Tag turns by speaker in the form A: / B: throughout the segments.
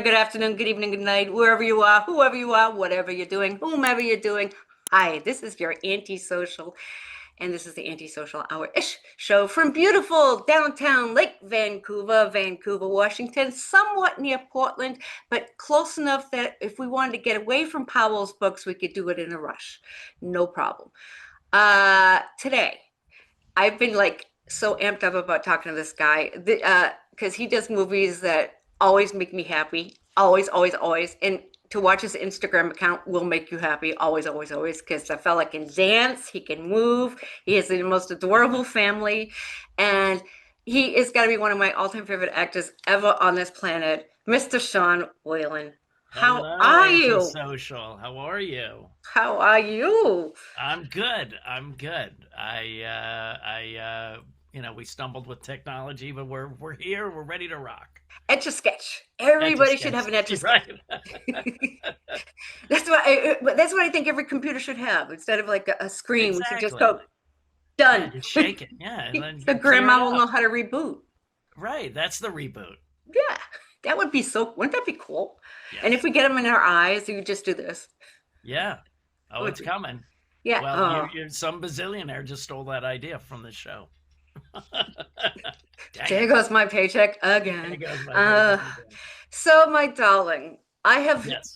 A: good afternoon, good evening, good night, wherever you are, whoever you are, whatever you're doing, whomever you're doing. Hi, this is your antisocial, and this is the Antisocial Hour-ish show from beautiful downtown Lake Vancouver, Vancouver, Washington, somewhat near Portland, but close enough that if we wanted to get away from Powell's books, we could do it in a rush. No problem. Today, I've been like so amped up about talking to this guy because he does movies that always make me happy. Always, always, always. And to watch his Instagram account will make you happy. Always, always, always. Because the fella can dance, he can move, he has the most adorable family, and he is got to be one of my all-time favorite actors ever on this planet, Mr. Sean Whalen. How
B: Hello,
A: are you?
B: Antisocial. How are you?
A: How are you?
B: I'm good. I'm good. We stumbled with technology, but we're here. We're ready to rock.
A: Etch a sketch.
B: Etch a
A: Everybody should
B: sketch.
A: have an etch a sketch.
B: Right.
A: That's what I think every computer should have. Instead of like a screen, we should just
B: Exactly.
A: go
B: Yeah,
A: done.
B: just shake it. Yeah, and then
A: The
B: clear it
A: grandma will
B: up.
A: know how to reboot.
B: Right. That's the reboot.
A: Yeah, that would be so. Wouldn't that be cool? And if
B: Yes.
A: we get them in our eyes, you just do this.
B: Yeah.
A: It
B: Oh,
A: would
B: it's
A: be,
B: coming.
A: yeah.
B: Well,
A: Oh,
B: some bazillionaire just stole that idea from the show. Dang
A: there
B: it.
A: goes my paycheck
B: There
A: again.
B: goes my
A: Uh,
B: paycheck again.
A: so my darling, I have
B: Yes.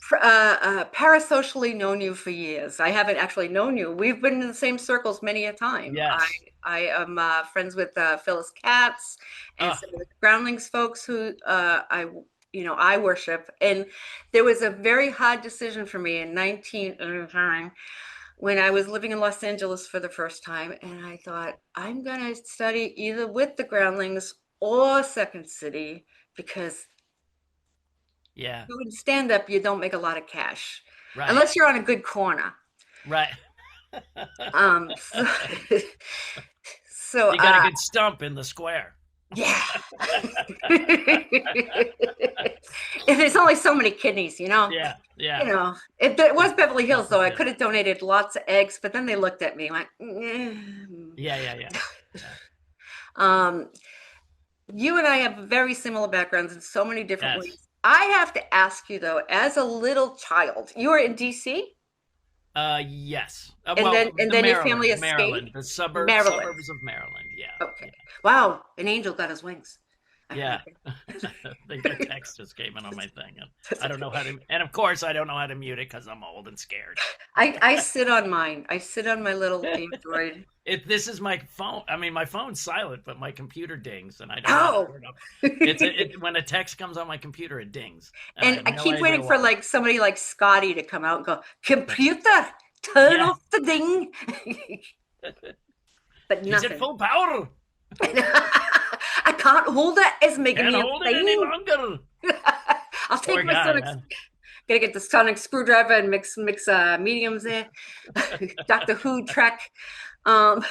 A: parasocially known you for years. I haven't actually known you. We've been in the same circles many a time.
B: Yes.
A: I am friends with Phyllis Katz and
B: Oh,
A: some of the Groundlings folks who I worship. And there was a very hard decision for me in 1989 when I was living in Los Angeles for the first time, and I thought I'm gonna study either with the Groundlings or Second City because
B: yeah.
A: doing stand up, you don't make a lot of cash
B: Right.
A: unless you're on a good corner.
B: Right.
A: So, so
B: You got a good stump in the square.
A: yeah. And there's only so many kidneys, you know.
B: Yeah,
A: You
B: yeah.
A: know, it was Beverly Hills,
B: That's a
A: though. I
B: bit.
A: could have donated lots of eggs, but then they looked at me and went,
B: Yeah, yeah, yeah. Yeah.
A: um, you and I have very similar backgrounds in so many different
B: Yes.
A: ways. I have to ask you, though, as a little child, you were in DC,
B: Yes.
A: and
B: Well,
A: then your family escaped
B: Maryland, the
A: Maryland.
B: suburbs of Maryland. Yeah,
A: Okay.
B: yeah,
A: Wow, an angel got his wings.
B: yeah. The text just came in on my thing, and I don't know how to. And of course, I don't know how to mute it because I'm old and scared.
A: I sit on mine. I sit on my little Android.
B: This is my phone. I mean, my phone's silent, but my computer dings, and I don't know how to
A: Oh,
B: turn up. When a text comes on my computer, it dings, and I
A: and
B: have
A: I
B: no
A: keep
B: idea
A: waiting for
B: why.
A: like somebody like Scotty to come out and go, computer, turn
B: Yeah,
A: off the ding. But
B: he's at
A: nothing.
B: full power.
A: I can't hold it. It's making
B: Can't
A: me
B: hold it any
A: insane.
B: longer.
A: I'll
B: Poor
A: take my
B: guy,
A: sonic.
B: man.
A: Gotta get the sonic screwdriver and mix mediums there. Doctor Who track. Um,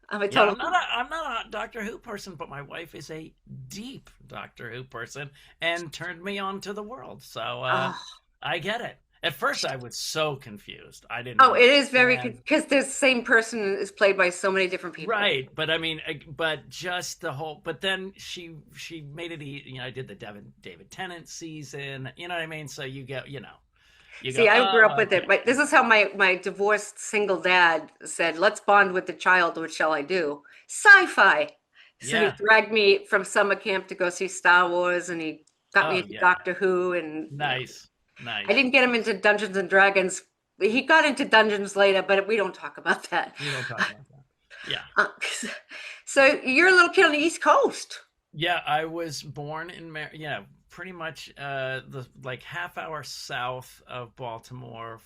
A: I'm a
B: Yeah,
A: total.
B: I'm not a Doctor Who person, but my wife is a deep Doctor Who person and turned me on to the world. So
A: Oh,
B: I get it. At first, I was so confused. I didn't
A: oh, it is very
B: understand.
A: because this same person is played by so many different people.
B: Right, but I mean, but just the whole. But then she made it. I did the David Tennant season. You know what I mean? So you go.
A: See, I grew up
B: Oh,
A: with it,
B: okay.
A: but this is how my divorced single dad said, "Let's bond with the child. What shall I do? Sci-fi." So he
B: Yeah.
A: dragged me from summer camp to go see Star Wars, and he got me
B: Oh
A: into
B: yeah.
A: Doctor Who, and
B: Nice.
A: I
B: Nice.
A: didn't get him into Dungeons and Dragons. He got into Dungeons later, but we don't talk about that.
B: We don't talk about that. Yeah.
A: Uh, so you're a little kid on the East Coast.
B: Yeah, I was born in pretty much the like half hour south of Baltimore,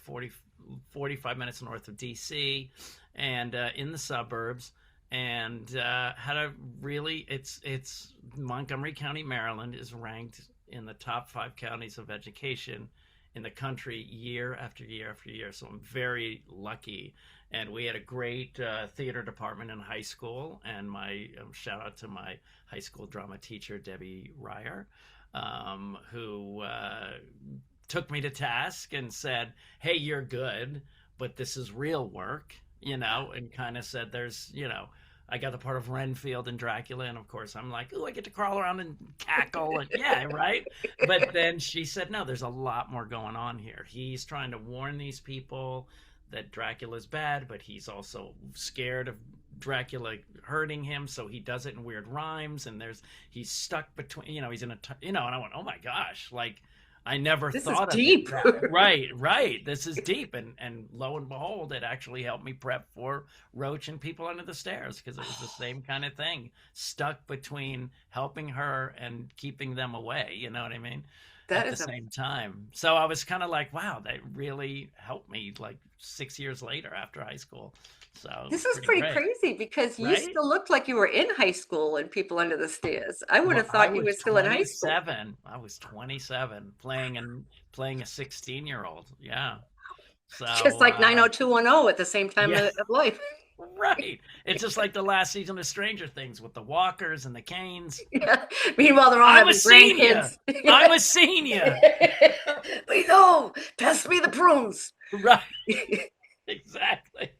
B: 45 minutes north of DC, and in the suburbs, and had a really it's Montgomery County, Maryland is ranked in the top 5 counties of education in the country year after year after year. So I'm very lucky. And we had a great theater department in high school. And my shout out to my high school drama teacher, Debbie Ryer, who took me to task and said, "Hey, you're good, but this is real work," and kind of said, "There's, I got the part of Renfield and Dracula, and of course I'm like, oh, I get to crawl around and cackle, and yeah, right. But then she said, no, there's a lot more going on here. He's trying to warn these people that Dracula's bad, but he's also scared of Dracula hurting him, so he does it in weird rhymes, and he's stuck between, he's in and I went, oh my gosh, like I never
A: This is
B: thought of
A: deep.
B: it. Right. This is deep, and lo and behold, it actually helped me prep for Roach and People Under the Stairs, because it was the same kind of thing, stuck between helping her and keeping them away. You know what I mean?
A: That
B: At the
A: is
B: same time. So I was kind of like, wow, that really helped me like 6 years later after high school. So
A: this is pretty
B: great,
A: crazy because you
B: right?
A: still looked like you were in high school in People Under the Stairs. I would
B: Well,
A: have
B: I
A: thought you were
B: was
A: still in high school.
B: 27. I was 27 playing a 16-year-old. Yeah. So
A: Just like 90210 at the same time
B: yeah,
A: of life.
B: right. It's just like the last season of Stranger Things with the walkers and the canes.
A: Yeah. Meanwhile, they're all
B: I'm a
A: having
B: senior.
A: grandkids.
B: I'm a senior.
A: We know. Pass me the prunes.
B: Right. Exactly.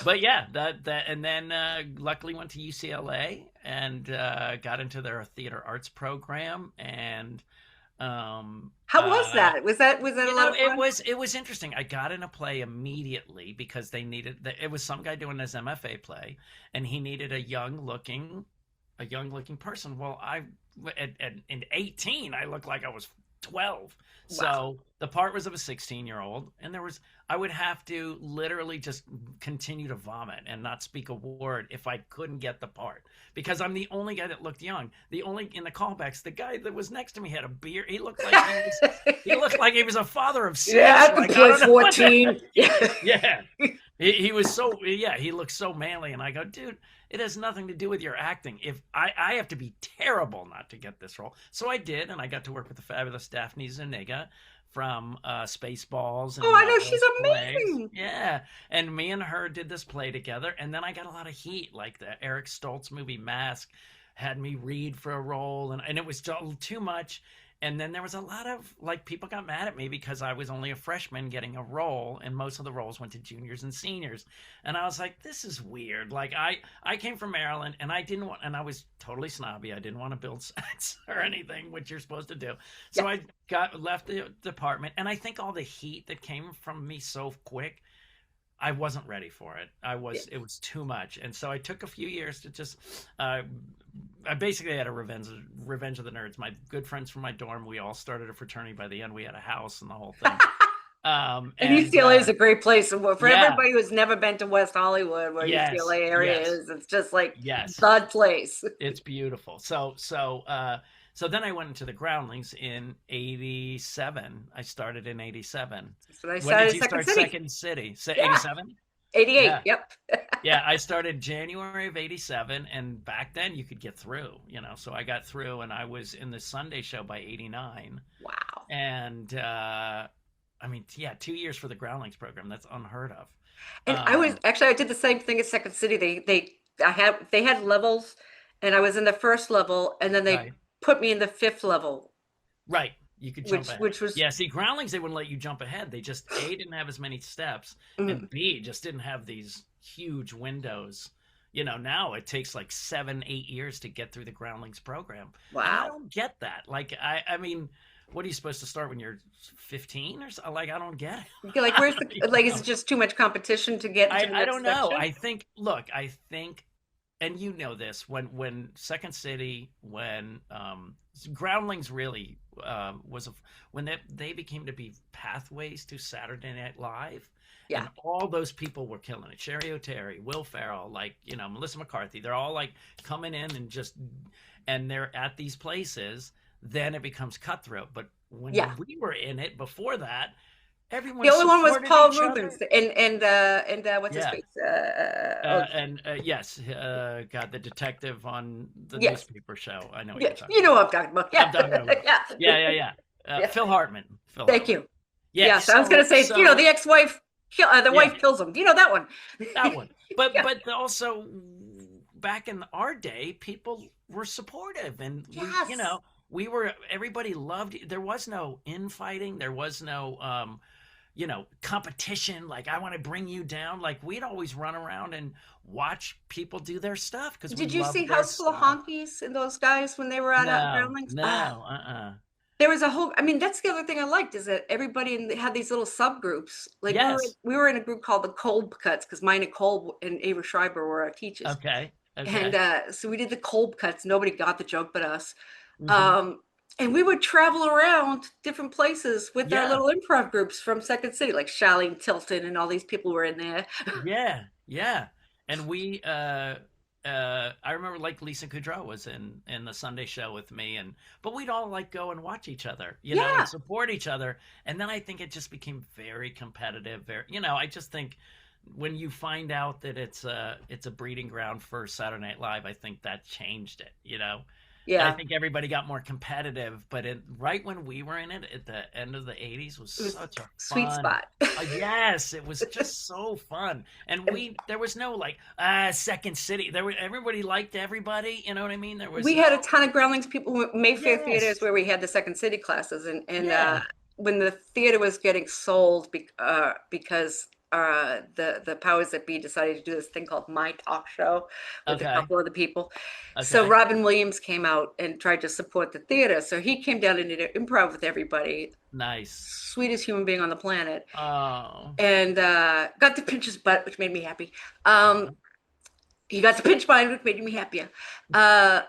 B: But yeah, that and then luckily went to UCLA and got into their theater arts program, and
A: How was that? Was that a lot of fun?
B: it was interesting. I got in a play immediately because they needed it was some guy doing his MFA play, and he needed a young looking person. Well, in 18 I looked like I was 12.
A: Wow.
B: So the part was of a 16-year-old, and I would have to literally just continue to vomit and not speak a word if I couldn't get the part, because I'm the only guy that looked young. The only in the callbacks, the guy that was next to me had a beard. He looked like he was a father of six.
A: Yeah,
B: Like,
A: I was 14.
B: yeah. He was he looked so manly, and I go, dude, it has nothing to do with your acting. If I have to be terrible not to get this role. So I did, and I got to work with the fabulous Daphne Zuniga from Spaceballs. And
A: Oh, I know, she's
B: plays.
A: amazing.
B: Yeah, and me and her did this play together, and then I got a lot of heat, like the Eric Stoltz movie Mask had me read for a role, and it was too much. And then there was a lot of, like, people got mad at me because I was only a freshman getting a role, and most of the roles went to juniors and seniors. And I was like, this is weird. Like, I came from Maryland, and and I was totally snobby. I didn't want to build sets or anything, which you're supposed to do. So I left the department, and I think all the heat that came from me so quick, I wasn't ready for it. It was too much. And so I took a few years to just, I basically had a revenge of the nerds. My good friends from my dorm, we all started a fraternity. By the end, we had a house and the whole thing.
A: And UCLA is a great place for everybody who's never been to West Hollywood, where UCLA area is. It's just like the place.
B: It's beautiful. So then I went into the Groundlings in '87. I started in '87.
A: That's when I started
B: Second City. 87?
A: 88,
B: yeah.
A: Yep.
B: Yeah, I started January of '87, and back then you could get through, so I got through, and I was in the Sunday show by '89.
A: Wow.
B: And, 2 years for the Groundlings program. That's unheard of.
A: And I did the same thing at Second City. They had levels, and I was in the first level, and then they put me in the fifth level.
B: Right. You could jump ahead.
A: Which was...
B: Yeah, see, Groundlings, they wouldn't let you jump ahead. They just, A, didn't have as many steps, and B, just didn't have these huge windows. Now it takes like 7-8 years to get through the Groundlings program.
A: Wow.
B: And I don't get that. Like, I mean, what are you supposed to start when you're 15 or so? Like, I don't get it.
A: Like, where's is it just too much competition to get into the next
B: I don't know.
A: section?
B: I think, and you know this, when Second City, when Groundlings really when they became to be pathways to Saturday Night Live.
A: Yeah.
B: And all those people were killing it. Sherry O'Terry, Will Ferrell, Melissa McCarthy. They're all like coming in and they're at these places. Then it becomes cutthroat. But when we were in it before that, everyone.
A: The only one was Paul Rubens and what's his face?
B: The detective on the newspaper show. I know what you're talking about.
A: You know what I'm talking about. Yeah.
B: I'm talking about. Yeah. Phil Hartman.
A: Thank you.
B: Yeah.
A: I was going to say, the ex-wife, wife kills him. That one.
B: That one. But also, back in our day, people were supportive, and everybody loved. There was no infighting. There was no, competition. Like, I want to bring you down. Like, we'd always run around and watch people do their stuff because we
A: Did you see
B: loved their
A: House Full of
B: stuff.
A: Honkies and those guys when they were out at
B: No,
A: Groundlings? Ah,
B: no,
A: there was a whole, I mean, that's the other thing I liked is that everybody had these little subgroups. Like
B: Yes.
A: we were in a group called the Kolb Cuts because mine and Kolb and Ava Schreiber were our teachers.
B: Okay.
A: And
B: Okay.
A: so we did the Kolb Cuts. Nobody got the joke but us.
B: Hmm.
A: Um, and we would travel around different places with our
B: Yeah.
A: little improv groups from Second City, like Charlene Tilton and all these people were in there.
B: Yeah. Yeah. And I remember like Lisa Kudrow was in the Sunday show with me, but we'd all like go and watch each other, and
A: Yeah,
B: support each other. And then I think it just became very competitive. I just think when you find out that it's a breeding ground for Saturday Night Live, I think that changed it. And I
A: yeah.
B: think everybody got more competitive, but right when we were in it at the end of the 80s was
A: It was
B: such a
A: sweet
B: fun.
A: spot.
B: Yes, it was just so fun. And there was no like, Second City. Everybody liked everybody. You know what I mean? There was
A: We
B: no,
A: had a ton of Groundlings people who Mayfair Theater is
B: yes.
A: where we had the Second City classes, and
B: Yeah.
A: when the theater was getting sold because the powers that be decided to do this thing called My Talk Show with a
B: Okay.
A: couple of the people. So
B: Okay.
A: Robin Williams came out and tried to support the theater. So he came down and did improv with everybody.
B: Nice.
A: Sweetest human being on the planet,
B: Oh.
A: and got to pinch his butt, which made me happy. He got to pinch mine, which made me happier. Uh,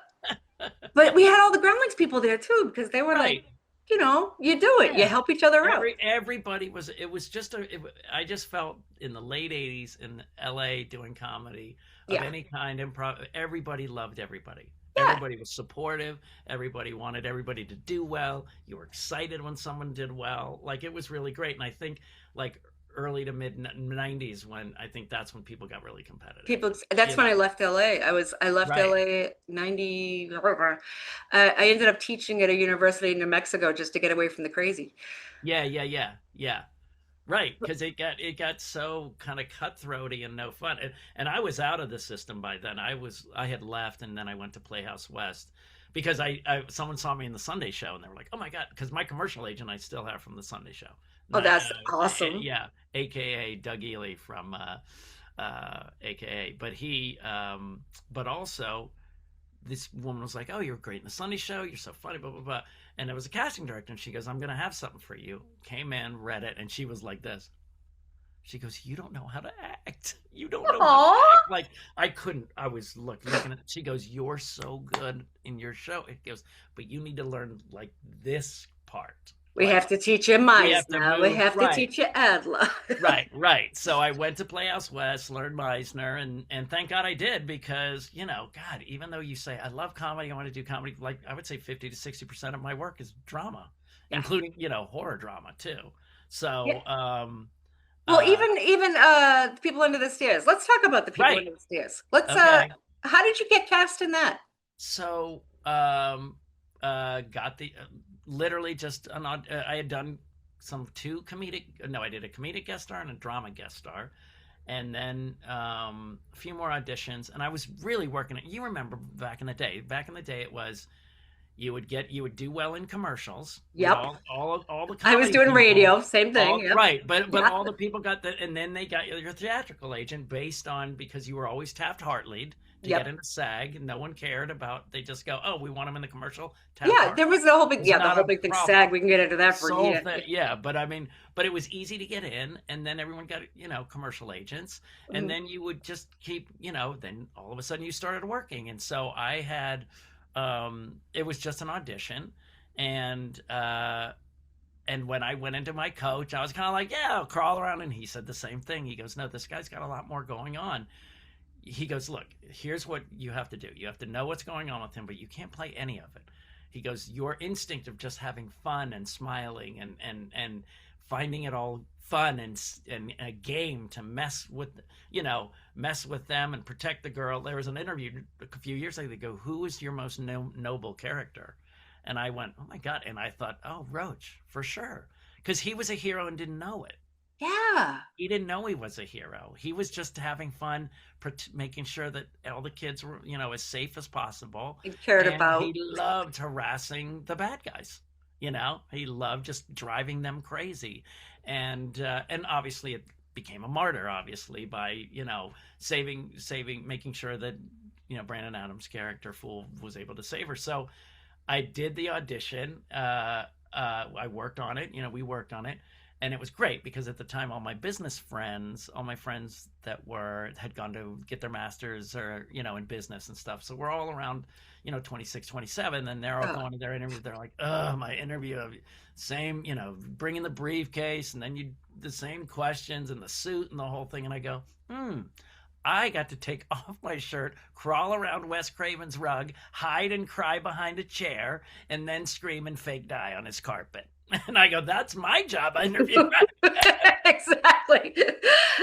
A: but we had all the Groundlings people there too because they were like,
B: Right.
A: you do it, you
B: Yeah.
A: help each other out.
B: Everybody it was just I just felt in the late 80s in LA doing comedy of
A: Yeah,
B: any kind, improv, everybody loved everybody.
A: yeah.
B: Everybody was supportive. Everybody wanted everybody to do well. You were excited when someone did well. Like, it was really great. And I think like early to mid 90s, when I think that's when people got really competitive.
A: People. That's
B: You
A: when I
B: know.
A: left LA. I left
B: Right.
A: LA 90. I ended up teaching at a university in New Mexico just to get away from the crazy.
B: Yeah, yeah, yeah. Yeah. Right, because it got so kind of cutthroaty and no fun, and I was out of the system by then. I had left, and then I went to Playhouse West because someone saw me in the Sunday show, and they were like, "Oh my God!" Because my commercial agent I still have from the Sunday show,
A: Oh,
B: not,
A: that's awesome.
B: yeah, AKA Doug Ely from AKA, but also this woman was like, "Oh, you're great in the Sunday show. You're so funny, blah blah blah." And there was a casting director, and she goes, "I'm gonna have something for you." Came in, read it, and she was like this. She goes, "You don't know how to act. You don't know how to
A: Oh,
B: act." Like, I couldn't. I was looking at it. She goes, "You're so good in your show." It goes, "But you need to learn like this part.
A: we
B: Like,
A: have to teach you
B: we have to
A: Meisner. We
B: move
A: have to
B: right."
A: teach you Adler.
B: Right, right. So I went to Playhouse West, learned Meisner, and thank God I did, because, God, even though you say I love comedy, I want to do comedy, like, I would say 50 to 60% of my work is drama,
A: Yeah.
B: including, horror drama too.
A: Yeah.
B: So,
A: Well,
B: uh,
A: even the people under the stairs. Let's talk about the people
B: right.
A: under the stairs. Let's
B: Okay.
A: how did you get cast in that?
B: So, got the literally just I had done two comedic. No, I did a comedic guest star and a drama guest star, and then a few more auditions. And I was really working it. You remember back in the day? Back in the day, it was you would do well in commercials with
A: Yep.
B: all the
A: I was
B: comedy
A: doing
B: people.
A: radio, same thing.
B: All
A: Yep.
B: right, but
A: Yeah.
B: all the people got that, and then they got your theatrical agent based on, because you were always Taft-Hartley'd to get
A: Yep.
B: into SAG. No one cared about. They just go, "Oh, we want him in the commercial."
A: Yeah, there
B: Taft-Hartley.
A: was the whole big
B: It's
A: the
B: not
A: whole
B: a
A: big thing SAG.
B: problem.
A: We can get into that for
B: So
A: yeah.
B: that, yeah, but I mean, but it was easy to get in, and then everyone got, commercial agents, and
A: Mhm.
B: then you would just keep, then all of a sudden you started working. And so I had, it was just an audition, and when I went into my coach, I was kind of like, "Yeah, I'll crawl around," and he said the same thing. He goes, "No, this guy's got a lot more going on." He goes, "Look, here's what you have to do. You have to know what's going on with him, but you can't play any of it." He goes, "Your instinct of just having fun and smiling and finding it all fun and a game to mess with them and protect the girl." There was an interview a few years ago. They go, "Who is your most noble character?" And I went, "Oh my God!" And I thought, "Oh, Roach, for sure," because he was a hero and didn't know it.
A: Yeah.
B: He didn't know he was a hero. He was just having fun, making sure that all the kids were, as safe as possible.
A: He cared
B: And he
A: about
B: loved harassing the bad guys. You know, he loved just driving them crazy, and obviously it became a martyr, obviously, by saving, making sure that Brandon Adams' character Fool was able to save her. So I did the audition. I worked on it. We worked on it, and it was great because at the time, all my business friends, all my friends that had gone to get their masters or in business and stuff. So we're all around 26, 27, and they're all
A: Oh.
B: going to their interview. They're like, oh, my interview, same, bringing the briefcase, and then the same questions and the suit and the whole thing. And I go, I got to take off my shirt, crawl around Wes Craven's rug, hide and cry behind a chair, and then scream and fake die on his carpet. And I go, that's my job. I interviewed.
A: Exactly.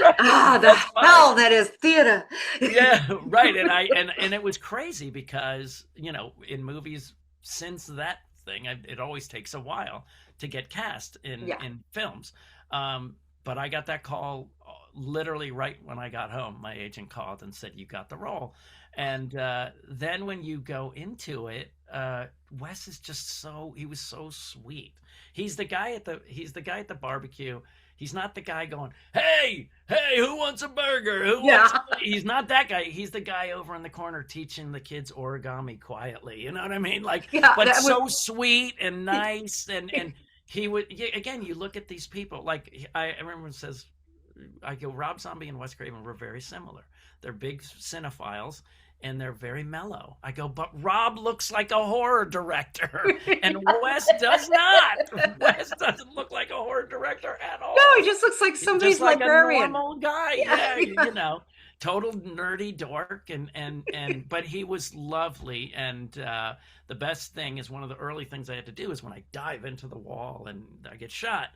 B: Right.
A: Ah, the hell that is theater.
B: Yeah, right. And it was crazy because in movies since that thing, it always takes a while to get cast in films. But I got that call literally right when I got home. My agent called and said, "You got the role." And then when you go into it, Wes is just he was so sweet. He's the guy at the barbecue. He's not the guy going, hey, who wants a burger? He's not that guy. He's the guy over in the corner teaching the kids origami quietly. You know what I mean? But so sweet and nice. And he would, again, you look at these people, like I remember it says, I go, Rob Zombie and Wes Craven were very similar. They're big cinephiles and they're very mellow. I go, but Rob looks like a horror director and Wes does not. Wes doesn't look like a horror director at all.
A: No, he just looks like somebody's
B: just like
A: librarian.
B: A normal guy. Yeah. Total nerdy dork but he was lovely. And the best thing is, one of the early things I had to do is when I dive into the wall and I get shot.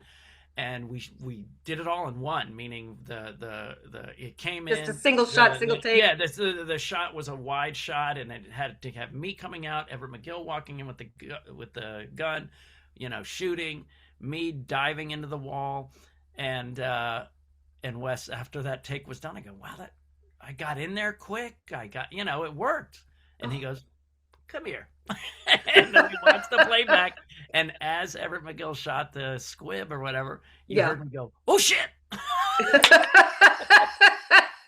B: And we did it all in one, meaning it came
A: just
B: in
A: just a single shot, single take.
B: Yeah, the shot was a wide shot, and it had to have me coming out, Everett McGill walking in with the gun, shooting, me diving into the wall, and Wes, after that take was done, I go, wow, I got in there quick. I got it worked, and he goes, come here. And then we watched the playback, and as Everett McGill shot the squib or whatever, you heard me go, oh shit.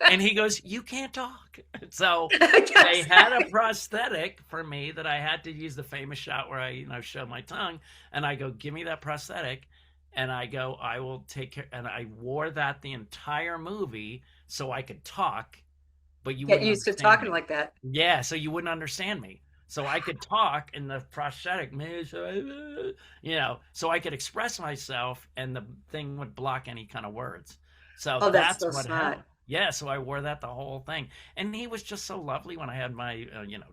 B: And he goes, you can't talk. So they had a prosthetic for me that I had to use, the famous shot where I show my tongue, and I go, give me that prosthetic, and I go, I will take care. And I wore that the entire movie so I could talk, but you
A: get used to talking like that.
B: Yeah, so you wouldn't understand me. So I could talk in the prosthetic, so I could express myself, and the thing would block any kind of words. So that's
A: so
B: what
A: smart.
B: happened. Yeah, so I wore that the whole thing. And he was just so lovely when I had my,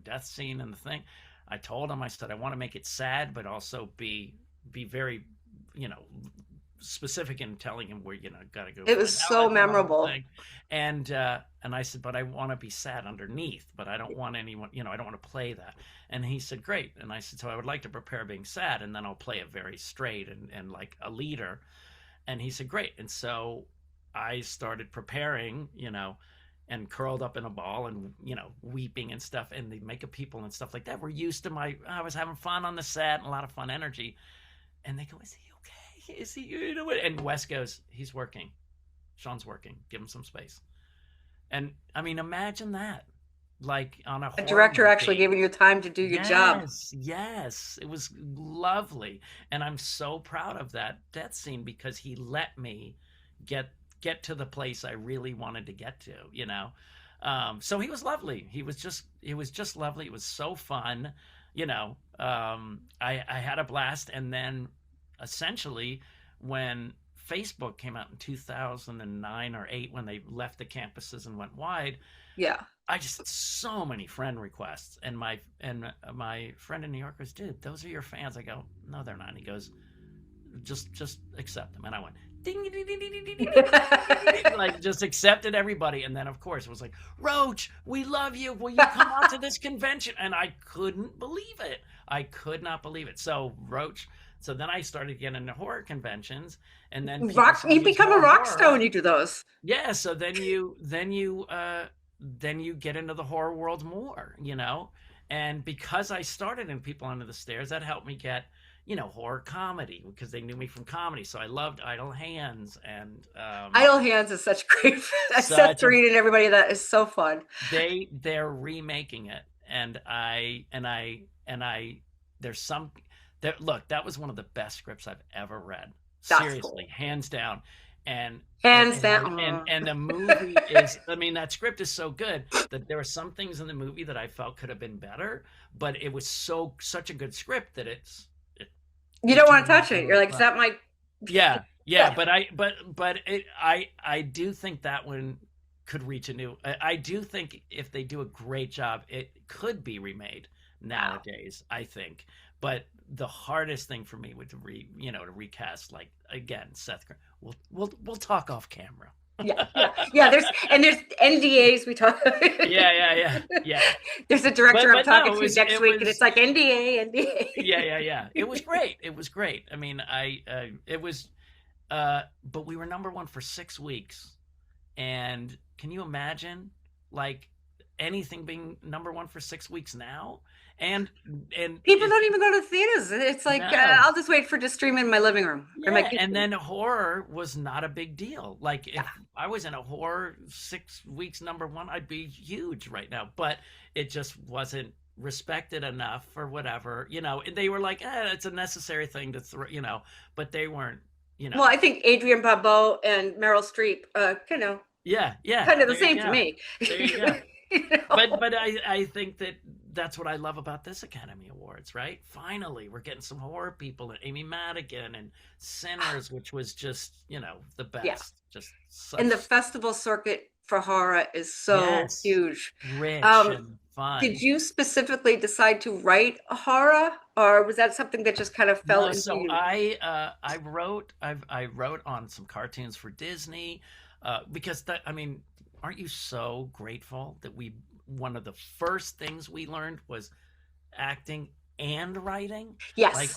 B: death scene and the thing. I told him, I said, I want to make it sad, but also be very, specific in telling him where, got to go.
A: It was so memorable.
B: And I said, but I want to be sad underneath, but I don't want anyone, I don't want to play that. And he said, great. And I said, so I would like to prepare being sad, and then I'll play it very straight and like a leader. And he said, great. And so I started preparing, and curled up in a ball and, weeping and stuff. And the makeup people and stuff like that were used to I was having fun on the set and a lot of fun energy. And they go, is he okay? Is he, And Wes goes, he's working. Sean's working. Give him some space. And I mean, imagine that. Like on a
A: director actually giving you time to do your job.
B: Yes. It was lovely. And I'm so proud of that death scene because he let me get to the place I really wanted to get to, So he was lovely. It was just lovely. It was so fun. I had a blast. And then essentially when Facebook came out in 2009 or 8, when they left the campuses and went wide, I just had so many friend requests, and my friend in New York goes, dude, those are your fans. I go, no, they're not. And he goes, just accept them. And I went, ding, ding, ding, ding, ding, ding, ding, like just accepted everybody. And then of course it was like, Roach, we love you. Will you come out to this convention? And I couldn't believe it. I could not believe it. So Roach. So then I started getting into horror conventions, and then
A: you become a rock star when you do those.
B: Yeah. So then you get into the horror world more, and because I started in People Under the Stairs, that helped me get, horror comedy because they knew me from comedy. So I loved Idle Hands and
A: Idle Hands is such great. Seth
B: such a
A: Green and everybody, that is so fun.
B: they're remaking it, and I there's some there. Look, that was one of the best scripts I've ever read.
A: That's
B: Seriously,
A: cool.
B: hands down. And and
A: Hands
B: and I and
A: down.
B: and the movie is, I mean, that script is so good that there were some things in the movie that I felt could have been better, but it was such a good script that
A: You
B: it
A: don't want
B: turned
A: to touch it.
B: into
A: You're like, is
B: a,
A: that my?
B: yeah, yeah,
A: Yeah.
B: but I do think that one could reach a new. I do think if they do a great job, it could be remade
A: Wow.
B: nowadays. I think, but the hardest thing for me would to recast, like, again, Seth. We'll talk off camera.
A: Yeah. There's NDAs we talk.
B: Yeah, yeah, yeah, yeah.
A: There's a
B: But
A: director I'm
B: but
A: talking
B: no, it
A: to
B: was
A: next
B: it
A: week, and it's
B: was
A: like NDA,
B: yeah,
A: NDA.
B: yeah, yeah. It was great. It was great. I mean, it was but we were number one for 6 weeks. And can you imagine, like, anything being number one for 6 weeks now? And and
A: People
B: it
A: don't even go to theaters. It's like
B: no.
A: I'll just wait for to stream in my living room or my
B: Yeah, and
A: kitchen.
B: then horror was not a big deal. Like,
A: Yeah,
B: if I was in a horror 6 weeks number one, I'd be huge right now. But it just wasn't respected enough or whatever. And they were like, it's a necessary thing to throw, but they weren't, you
A: well,
B: know.
A: I think Adrienne Barbeau and Meryl Streep,
B: Yeah, yeah,
A: kind of the
B: there you
A: same to
B: go.
A: me.
B: There you go.
A: You
B: But I think that's what I love about this Academy Awards, right? Finally, we're getting some horror people, and Amy Madigan and Sinners, which was just, the
A: Yeah,
B: best. Just
A: and the
B: such,
A: festival circuit for horror is so
B: yes,
A: huge.
B: rich
A: Um,
B: and
A: did
B: fun.
A: you specifically decide to write a horror, or was that something that just kind of fell
B: No,
A: into
B: so
A: you?
B: I wrote on some cartoons for Disney, because I mean, aren't you so grateful that one of the first things we learned was acting and writing? Like,
A: Yes,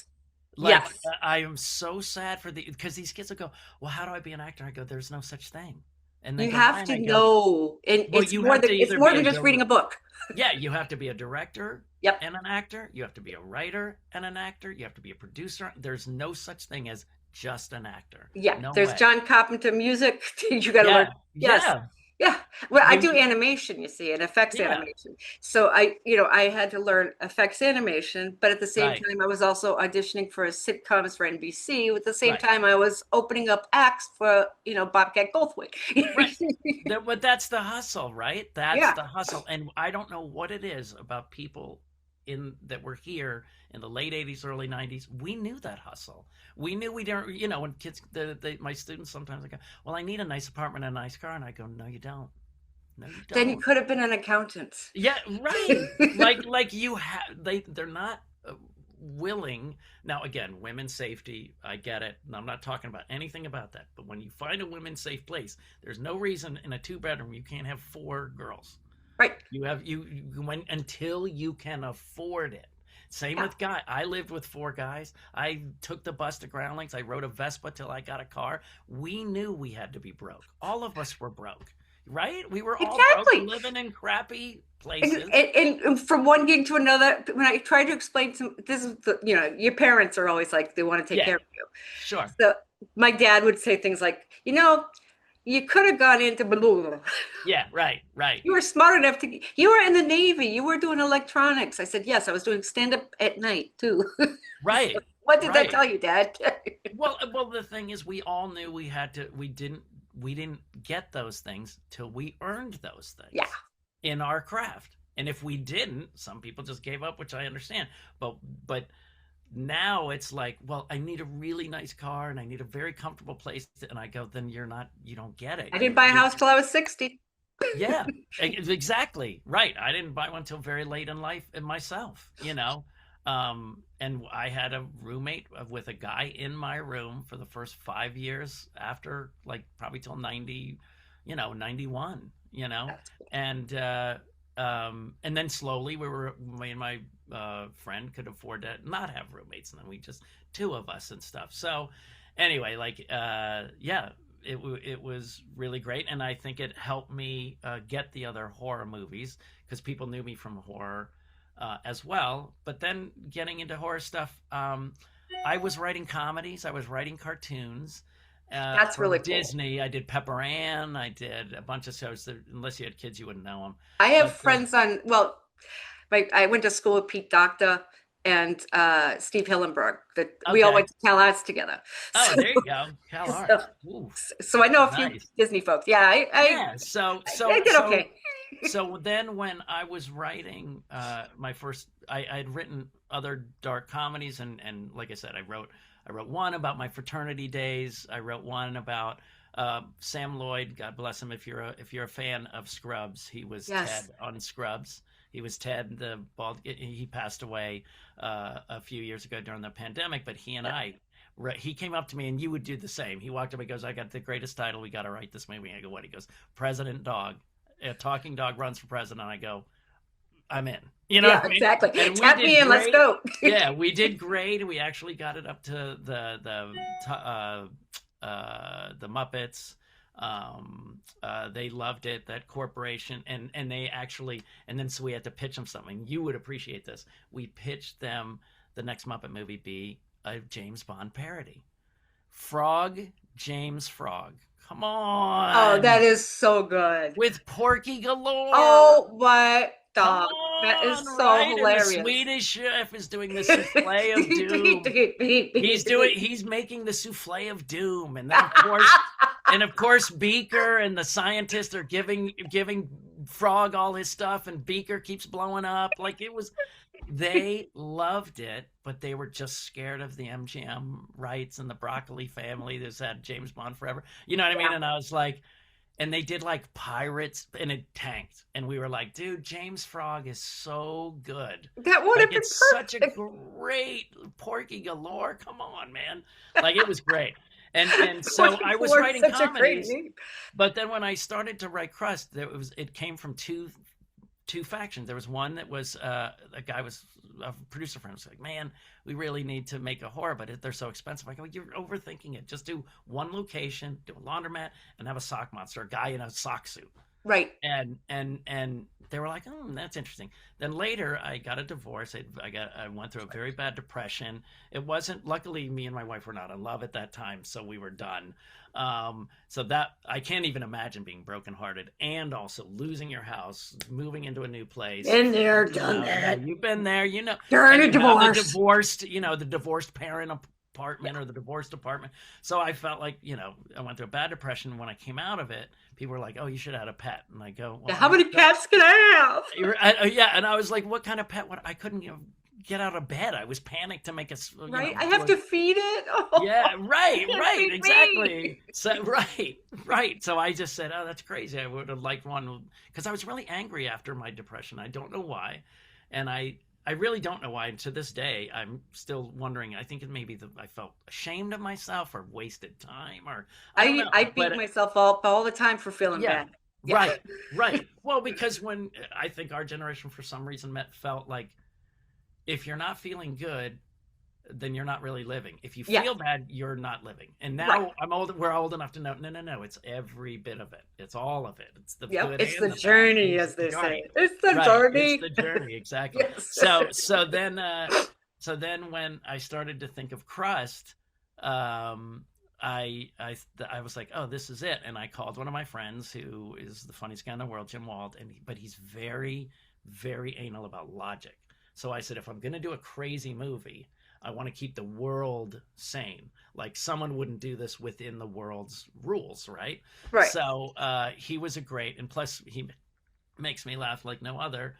A: yes.
B: I am so sad because these kids will go, well, how do I be an actor? I go, there's no such thing. And they
A: You
B: go, why?
A: have
B: And
A: to
B: I go,
A: know, and
B: well, you have to
A: it's
B: either
A: more
B: be
A: than
B: a
A: just reading a book.
B: yeah, you have to be a director
A: Yep.
B: and an actor. You have to be a writer and an actor. You have to be a producer. There's no such thing as just an actor.
A: Yeah,
B: No
A: there's
B: way.
A: John Carpenter music. You got to learn.
B: Yeah,
A: Yes.
B: yeah.
A: Yeah. Well, I
B: When
A: do
B: you,
A: animation, you see, and effects
B: yeah,
A: animation. So I had to learn effects animation, but at the same
B: right,
A: time, I was also auditioning for sitcoms for NBC. At the same
B: right,
A: time, I was opening up acts for, Bobcat Goldthwait.
B: right. But that's the hustle, right? That's
A: Yeah.
B: the hustle. And I don't know what it is about people in that were here in the late 80s, early 90s. We knew that hustle. We knew we didn't, when kids, my students sometimes, they go, well, I need a nice apartment and a nice car. And I go, no, you don't. No, you
A: Then you
B: don't.
A: could have been an accountant.
B: Yeah, right. Like you have they're not willing. Now, again, women's safety, I get it. And I'm not talking about anything about that. But when you find a women's safe place, there's no reason in a two-bedroom you can't have four girls.
A: Right.
B: Until you can afford it. Same
A: Yeah.
B: with guy. I lived with four guys. I took the bus to Groundlings. I rode a Vespa till I got a car. We knew we had to be broke. All of us were broke, right? We were all broke,
A: Exactly.
B: living in crappy
A: And,
B: places.
A: and from one gig to another, when I try to explain this is your parents are always like they want to take
B: Yeah,
A: care of you.
B: sure.
A: So my dad would say things like, you could have gone into blah, blah, blah.
B: Yeah, right, right,
A: You were smart enough you were in the Navy, you were doing electronics. I said, yes, I was doing stand up at night too. So,
B: right,
A: what did that
B: right.
A: tell you, Dad?
B: Well, the thing is, we all knew we didn't get those things till we earned those
A: Yeah.
B: things in our craft. And if we didn't, some people just gave up, which I understand. But now it's like, well, I need a really nice car and I need a very comfortable place. And I go, then you don't get it.
A: I didn't buy a
B: You're
A: house till I was 60.
B: Yeah, exactly. Right. I didn't buy one till very late in life and myself. And I had a roommate with a guy in my room for the first 5 years after, like, probably till 90, 91,
A: That's cool.
B: and then slowly me and my friend could afford to not have roommates. And then we just two of us and stuff. So anyway, like, yeah, it was really great, and I think it helped me get the other horror movies because people knew me from horror as well. But then getting into horror stuff, I was writing comedies. I was writing cartoons.
A: That's
B: For
A: really cool.
B: Disney, I did Pepper Ann. I did a bunch of shows that, unless you had kids, you wouldn't know them.
A: I have
B: But
A: friends on, well, I went to school with Pete Docter and Steve Hillenberg. That we all
B: okay.
A: went to Cal Arts together.
B: Oh,
A: So,
B: there you go. Cal
A: so,
B: Arts. Ooh,
A: so I know a few
B: nice.
A: Disney folks. Yeah,
B: Yeah.
A: I did okay.
B: So then when I was writing my first, I'd written other dark comedies, and like I said, I wrote one about my fraternity days. I wrote one about Sam Lloyd. God bless him. If you're a fan of Scrubs, he was Ted
A: Yes.
B: on Scrubs. He was Ted, the bald. He passed away a few years ago during the pandemic. But he and
A: Yeah.
B: I, he came up to me, and you would do the same. He walked up and goes, "I got the greatest title. We got to write this movie." I go, "What?" He goes, "President Dog. A talking dog runs for president." I go, "I'm in." You know
A: Yeah,
B: what I mean?
A: exactly.
B: And we
A: Tap
B: did
A: me in. Let's
B: great.
A: go.
B: Yeah, we did great. We actually got it up to the Muppets. They loved it. That corporation, and they actually, and then so we had to pitch them something. You would appreciate this. We pitched them the next Muppet movie be a James Bond parody. Frog, James Frog. Come
A: Oh, that
B: on.
A: is so good.
B: With Porky Galore.
A: Oh my
B: Come
A: dog. That is
B: on,
A: so
B: right? And the
A: hilarious.
B: Swedish chef is doing the souffle of doom. He's making the souffle of doom. And then of course Beaker and the scientists are giving Frog all his stuff, and Beaker keeps blowing up. Like, it was, they loved it, but they were just scared of the MGM rights and the Broccoli family that's had James Bond forever. You know what I mean?
A: Yeah.
B: And I was like, and they did like pirates, and it tanked. And we were like, dude, James Frog is so good.
A: That would
B: Like,
A: have been
B: it's such a
A: perfect.
B: great Porky Galore. Come on, man. Like, it was great. And so
A: Porky
B: I was
A: Galore is
B: writing
A: such a great
B: comedies,
A: name.
B: but then when I started to write Crust, it came from two factions. There was one that was a guy was a producer friend was like, "Man, we really need to make a horror, but they're so expensive." I go, "You're overthinking it. Just do one location, do a laundromat, and have a sock monster, a guy in a sock suit."
A: Right.
B: And they were like, "Oh, that's interesting." Then later, I got a divorce. I went through a very bad depression. It wasn't, luckily, me and my wife were not in love at that time, so we were done. So that, I can't even imagine being brokenhearted and also losing your house, moving into a new place.
A: Been there,
B: You
A: done
B: know, yeah,
A: that.
B: you've been there,
A: During
B: and
A: a
B: you have
A: divorce.
B: the divorced parent apartment, or the divorced apartment. So I felt like, I went through a bad depression. When I came out of it, people were like, "Oh, you should have had a pet." And I go,
A: Yeah,
B: "Well,
A: how many pets can I
B: yeah." And I was like, "What kind of pet?" I couldn't, get out of bed. I was panicked to make a,
A: have? Right? I
B: do
A: have
B: a,
A: to feed it.
B: yeah,
A: Oh,
B: right,
A: can't
B: right,
A: feed me.
B: exactly. So, right, right. So I just said, "Oh, that's crazy. I would have liked one," because I was really angry after my depression. I don't know why, and I really don't know why. And to this day, I'm still wondering. I think it may be that I felt ashamed of myself, or wasted time, or I don't know.
A: I beat
B: But
A: myself up all the time for feeling
B: yeah,
A: bad. Yeah.
B: right, right. Well, because when I think our generation, for some reason, felt like, if you're not feeling good, then you're not really living. If you
A: Yeah.
B: feel bad, you're not living. And
A: Right.
B: now I'm old. We're old enough to know. No, no, no. It's every bit of it. It's all of it. It's the
A: Yep.
B: good
A: It's
B: and
A: the
B: the bad.
A: journey,
B: It's
A: as they say.
B: right,
A: It's the
B: right. It's
A: journey.
B: the journey. Exactly.
A: Yes.
B: So then when I started to think of Crust, I was like, "Oh, this is it." And I called one of my friends, who is the funniest guy in the world, Jim Wald, but he's very, very anal about logic. So I said, if I'm going to do a crazy movie, I want to keep the world sane. Like, someone wouldn't do this within the world's rules, right?
A: Right.
B: So he was a great, and plus he makes me laugh like no other.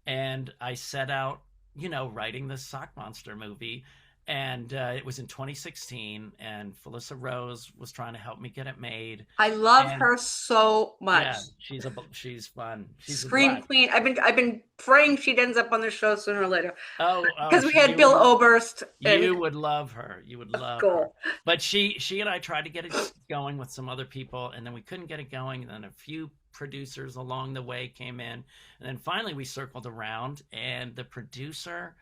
B: And I set out, writing the sock monster movie. And it was in 2016, and Felissa Rose was trying to help me get it made.
A: I love
B: And
A: her so much.
B: yeah, she's fun. She's a
A: Scream
B: blast.
A: Queen. I've been praying she'd ends up on the show sooner or later.
B: Oh,
A: Because we had Bill Oberst and
B: you would love her. You would love her.
A: Goal.
B: But she and I tried to get it going with some other people, and then we couldn't get it going. And then a few producers along the way came in, and then finally we circled around, and the producer,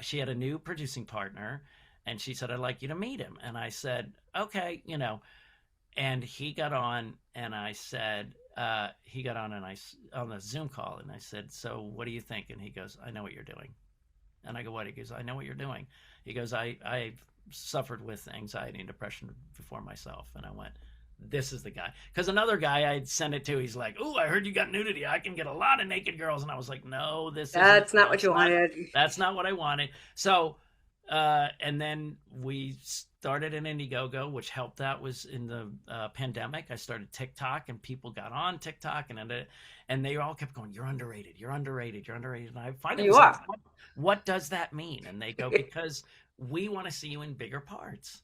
B: she had a new producing partner, and she said, "I'd like you to meet him." And I said, "Okay," and he got on, and I said, he got on, and on the Zoom call, and I said, "So what do you think?" And he goes, "I know what you're doing." And I go, "What?" He goes, "I know what you're doing." He goes, I've suffered with anxiety and depression before myself, and I went, this is the guy. Because another guy I'd send it to, he's like, "Oh, I heard you got nudity. I can get a lot of naked girls." And I was like, "No,
A: That's not what you wanted.
B: that's not what I wanted." So, and then we started an Indiegogo, which helped. That was in the pandemic. I started TikTok, and people got on TikTok, and they all kept going, "You're underrated. You're underrated. You're underrated." And I finally
A: You
B: was like,
A: are.
B: what does that mean? And they go, "Because we want to see you in bigger parts."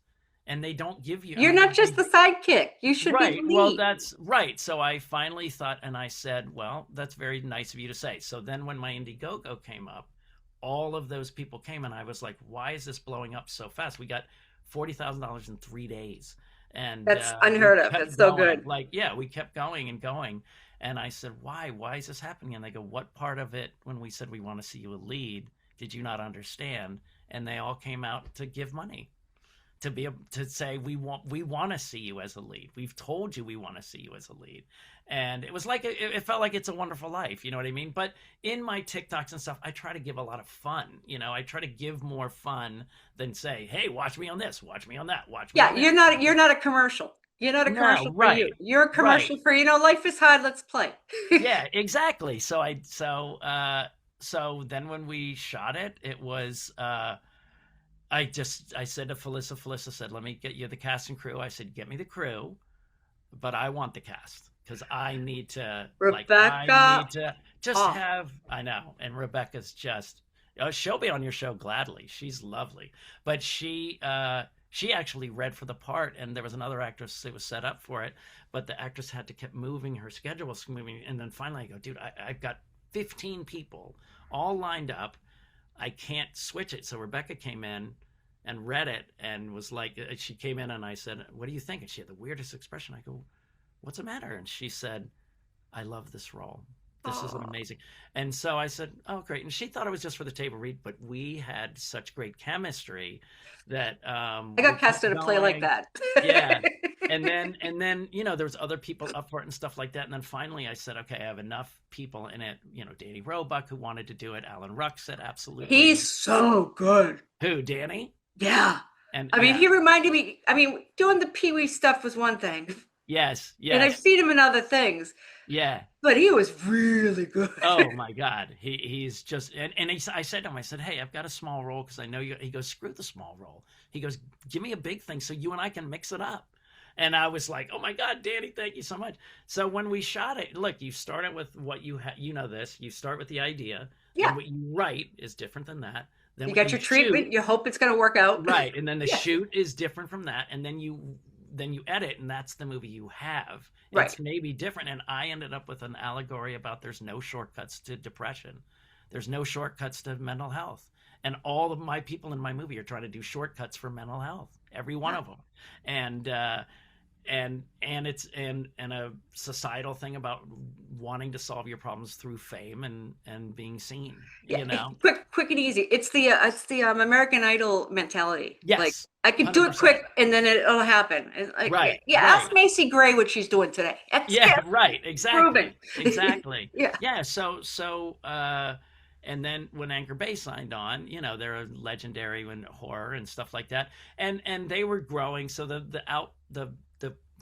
B: And they don't give you.
A: You're not just the sidekick. You should be
B: Right.
A: the
B: Well,
A: lead.
B: that's right. So I finally thought, and I said, "Well, that's very nice of you to say." So then when my Indiegogo came up, all of those people came, and I was like, "Why is this blowing up so fast?" We got $40,000 in 3 days, and
A: That's
B: we
A: unheard of.
B: kept
A: That's so
B: going.
A: good.
B: Like, yeah, we kept going and going. And I said, "Why? Why is this happening?" And they go, "What part of it, when we said we want to see you a lead, did you not understand?" And they all came out to give money, to be able to say, we want to see you as a lead. We've told you we want to see you as a lead. And it was like, it felt like It's a Wonderful Life, you know what I mean? But in my TikToks and stuff, I try to give a lot of fun. I try to give more fun than say, "Hey, watch me on this, watch me on that, watch me
A: Yeah,
B: on this."
A: you're not a commercial. You're not a
B: No,
A: commercial for you.
B: right,
A: You're a
B: right.
A: commercial for, life is hard, let's play.
B: Yeah, exactly. So then when we shot it, it was I said to Felissa said, "Let me get you the cast and crew." I said, "Get me the crew, but I want the cast, because I
A: Rebecca.
B: need to just
A: Oh,
B: have." I know. And Rebecca's just, she'll be on your show gladly. She's lovely. But she actually read for the part, and there was another actress that was set up for it, but the actress had to keep moving, her schedule was moving, and then finally I go, "Dude, I've got 15 people all lined up. I can't switch it." So Rebecca came in and read it and was like, she came in and I said, "What do you think?" And she had the weirdest expression. I go, "What's the matter?" And she said, "I love this role. This is an
A: oh.
B: amazing." And so I said, "Oh, great." And she thought it was just for the table read, but we had such great chemistry that
A: I
B: we
A: got cast
B: kept
A: in a play like
B: going.
A: that.
B: Yeah. And then there was other people up for it and stuff like that. And then finally I said, "Okay, I have enough people in it." Danny Roebuck, who wanted to do it. Alan Ruck said,
A: He's
B: "Absolutely."
A: so good.
B: Who, Danny?
A: Yeah.
B: And
A: I mean,
B: yeah,
A: he reminded me, doing the Pee Wee stuff was one thing,
B: yes,
A: and I've
B: yes,
A: seen him in other things,
B: yeah.
A: but he was really good.
B: Oh my God, he's just, and I said to him, I said, "Hey, I've got a small role because I know you." He goes, "Screw the small role." He goes, "Give me a big thing so you and I can mix it up." And I was like, "Oh my God, Danny, thank you so much." So when we shot it, look, you start it with what this. You start with the idea, then
A: Yeah.
B: what you write is different than that. Then
A: You
B: what
A: got
B: you
A: your
B: shoot.
A: treatment. You hope it's going to work out.
B: Right, and then the
A: Yeah.
B: shoot is different from that, and then you edit, and that's the movie you have.
A: Right.
B: It's maybe different, and I ended up with an allegory about there's no shortcuts to depression. There's no shortcuts to mental health. And all of my people in my movie are trying to do shortcuts for mental health, every one
A: Yeah.
B: of them. And it's and a societal thing about wanting to solve your problems through fame and being seen,
A: Yeah.
B: you know.
A: Quick and easy. It's the American Idol mentality. Like,
B: Yes,
A: I can do it
B: 100%.
A: quick, and then it'll happen. It's like, yeah,
B: Right,
A: yeah. Ask
B: right.
A: Macy Gray what she's doing today. It's
B: Yeah, right.
A: proven.
B: Exactly. Exactly.
A: Yeah.
B: Yeah. And then when Anchor Bay signed on, they're legendary in horror and stuff like that, and they were growing. So the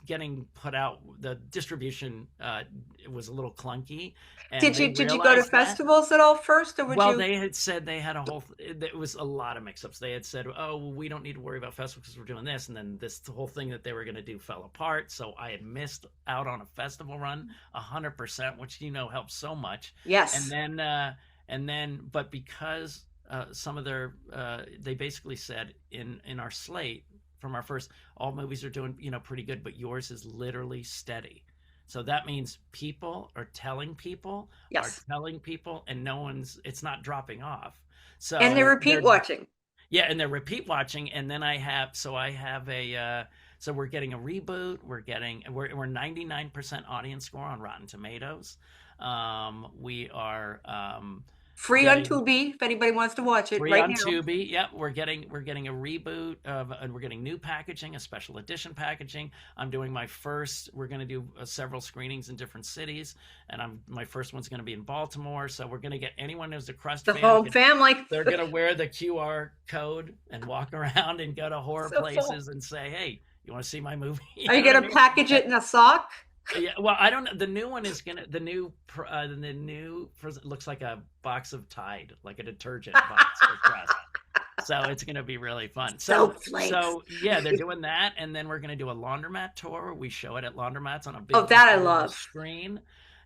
B: getting put out, the distribution it was a little clunky, and they
A: Did you go to
B: realized that.
A: festivals at all first, or would
B: Well,
A: you?
B: they had said they had it was a lot of mix-ups. They had said, "Oh, well, we don't need to worry about festivals because we're doing this," and then the whole thing that they were going to do fell apart. So I had missed out on a festival run 100%, which helps so much. And
A: Yes.
B: but because some of their they basically said in our slate from our first, all movies are doing pretty good, but yours is literally steady. So that means people are telling people
A: Yes.
B: and it's not dropping off.
A: And they
B: So
A: repeat watching.
B: yeah, and they're repeat watching. And then I have so we're getting a reboot. We're 99% audience score on Rotten Tomatoes. We are
A: Free on
B: getting
A: Tubi if anybody wants to watch it
B: free
A: right
B: on
A: now.
B: Tubi. Yep, we're getting a reboot of, and we're getting new packaging, a special edition packaging. I'm doing my first. We're going to do several screenings in different cities, and my first one's going to be in Baltimore. So we're going to get anyone who's a Crust
A: The
B: fan.
A: whole family.
B: They're going to wear the QR code and walk around and go to horror
A: So full.
B: places and say, "Hey, you want to see my movie?"
A: Are you gonna package it in a sock?
B: Yeah, well, I don't know. The new one is gonna looks like a box of Tide, like a detergent box for Crust. So it's gonna be really fun. So yeah, they're doing that, and then we're gonna do a laundromat tour. We show it at laundromats on a big
A: That I love.
B: screen.